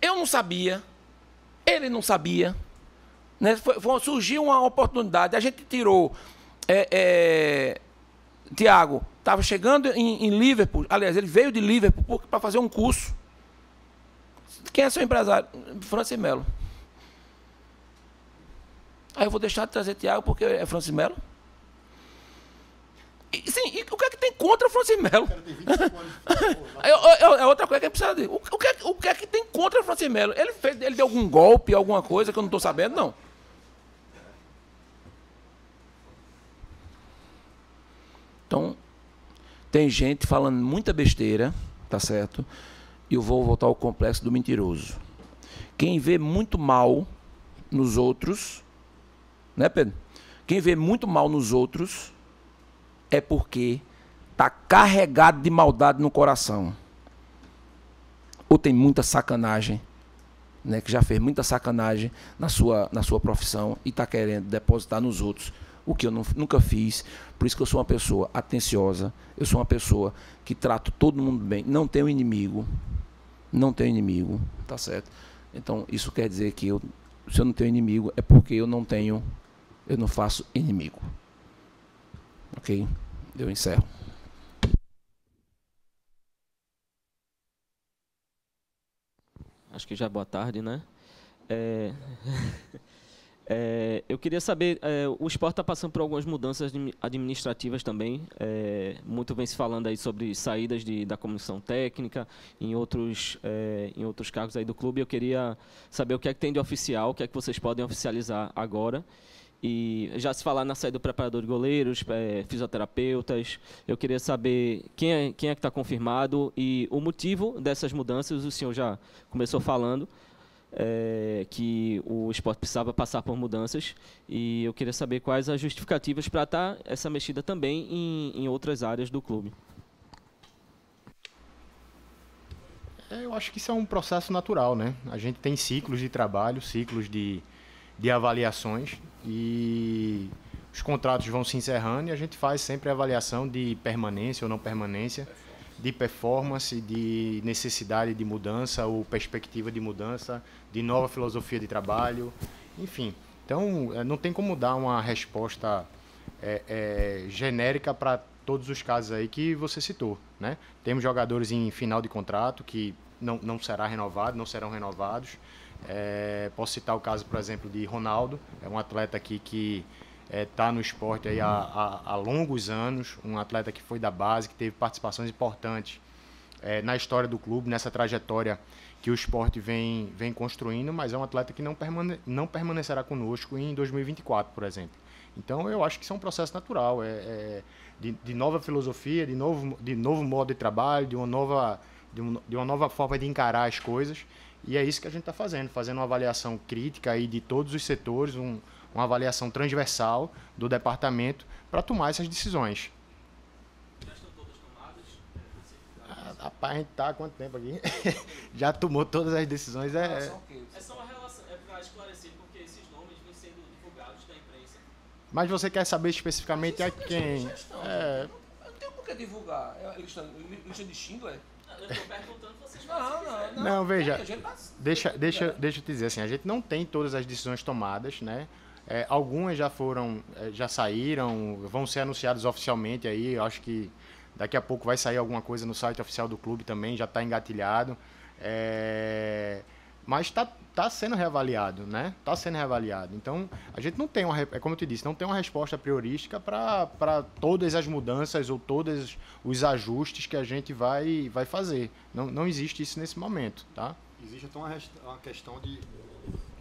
Eu não sabia, ele não sabia. Né? Surgiu uma oportunidade, a gente tirou Tiago, estava chegando em Liverpool, aliás, ele veio de Liverpool para fazer um curso. Quem é seu empresário? Francis Melo. Aí eu vou deixar de trazer Tiago porque é Francis Melo? Sim, e o que é que tem contra o Francisco Melo? É outra coisa que a gente precisa dizer. O que é que tem contra o Francisco Melo? Ele deu algum golpe, alguma coisa que eu não estou sabendo, não. Então, tem gente falando muita besteira, tá certo? E eu vou voltar ao complexo do mentiroso. Quem vê muito mal nos outros, né, Pedro? Quem vê muito mal nos outros é porque está carregado de maldade no coração. Ou tem muita sacanagem, né, que já fez muita sacanagem na sua profissão e está querendo depositar nos outros o que eu nunca fiz. Por isso que eu sou uma pessoa atenciosa, eu sou uma pessoa que trato todo mundo bem, não tenho inimigo, tá certo? Então, isso quer dizer que se eu não tenho inimigo, é porque eu não faço inimigo. Ok? Eu encerro. Acho que já é boa tarde, né? Eu queria saber, o esporte está passando por algumas mudanças administrativas também. Muito vem se falando aí sobre saídas da comissão técnica, em outros cargos aí do clube. Eu queria saber o que é que tem de oficial, o que é que vocês podem oficializar agora. E já se falar na saída do preparador de goleiros, fisioterapeutas, eu queria saber quem é que está confirmado e o motivo dessas mudanças. O senhor já começou falando que o esporte precisava passar por mudanças, e eu queria saber quais as justificativas para estar essa mexida também em outras áreas do clube. Eu acho que isso é um processo natural, né? A gente tem ciclos de trabalho, ciclos de avaliações, e os contratos vão se encerrando e a gente faz sempre a avaliação de permanência ou não permanência, de performance, de necessidade de mudança ou perspectiva de mudança, de nova filosofia de trabalho, enfim. Então, não tem como dar uma resposta genérica para todos os casos aí que você citou, né? Temos jogadores em final de contrato que não serão renovados. Posso citar o caso, por exemplo, de Ronaldo, é um atleta aqui que está no esporte aí há longos anos, um atleta que foi da base, que teve participações importantes na história do clube, nessa trajetória que o esporte vem construindo, mas é um atleta que não permanecerá conosco em 2024, por exemplo. Então, eu acho que isso é um processo natural, de nova filosofia, de novo modo de trabalho, de uma nova forma de encarar as coisas. E é isso que a gente está fazendo uma avaliação crítica aí de todos os setores, uma avaliação transversal do departamento para tomar essas decisões. Já estão todas tomadas? Rapaz, a gente está há quanto tempo aqui? Já tomou todas as decisões. É só uma relação, para esclarecer, porque esses nomes vêm sendo divulgados na imprensa. Mas você quer saber especificamente a quem? Não tem por que divulgar. É lista de Schindler? Eu estou perguntando, vocês Não, veja, deixa eu te dizer assim, a gente não tem todas as decisões tomadas, né? Algumas já saíram, vão ser anunciadas oficialmente aí, eu acho que daqui a pouco vai sair alguma coisa no site oficial do clube também, já está engatilhado. Mas está sendo reavaliado, né? Está sendo reavaliado. Então, a gente não tem como eu te disse, não tem uma resposta priorística para todas as mudanças ou todos os ajustes que a gente vai fazer. Não existe isso nesse momento, tá? Existe até uma questão de...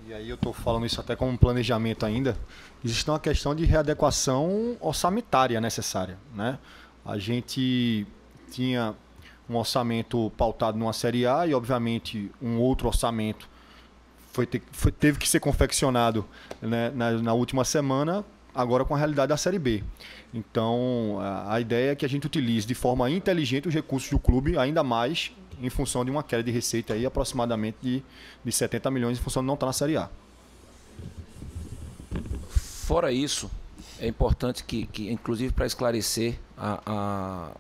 E aí eu estou falando isso até como um planejamento ainda. Existe uma questão de readequação orçamentária necessária, né? A gente tinha um orçamento pautado numa Série A e, obviamente, um outro orçamento teve que ser confeccionado, né, na última semana, agora com a realidade da Série B. Então, a ideia é que a gente utilize de forma inteligente os recursos do clube, ainda mais em função de uma queda de receita aí, aproximadamente de 70 milhões, em função de não estar na Série A. Fora isso, é importante que inclusive para esclarecer a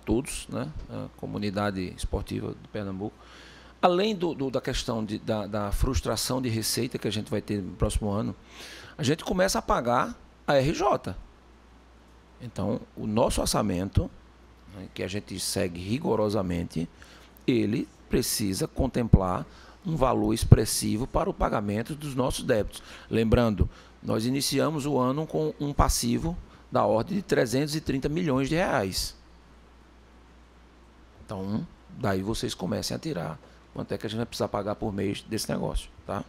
todos, né, a comunidade esportiva de Pernambuco, além da questão da frustração de receita que a gente vai ter no próximo ano, a gente começa a pagar a RJ. Então, o nosso orçamento, né, que a gente segue rigorosamente, ele precisa contemplar um valor expressivo para o pagamento dos nossos débitos. Lembrando, nós iniciamos o ano com um passivo da ordem de 330 milhões de reais. Então, daí vocês comecem a tirar quanto é que a gente vai precisar pagar por mês desse negócio, tá?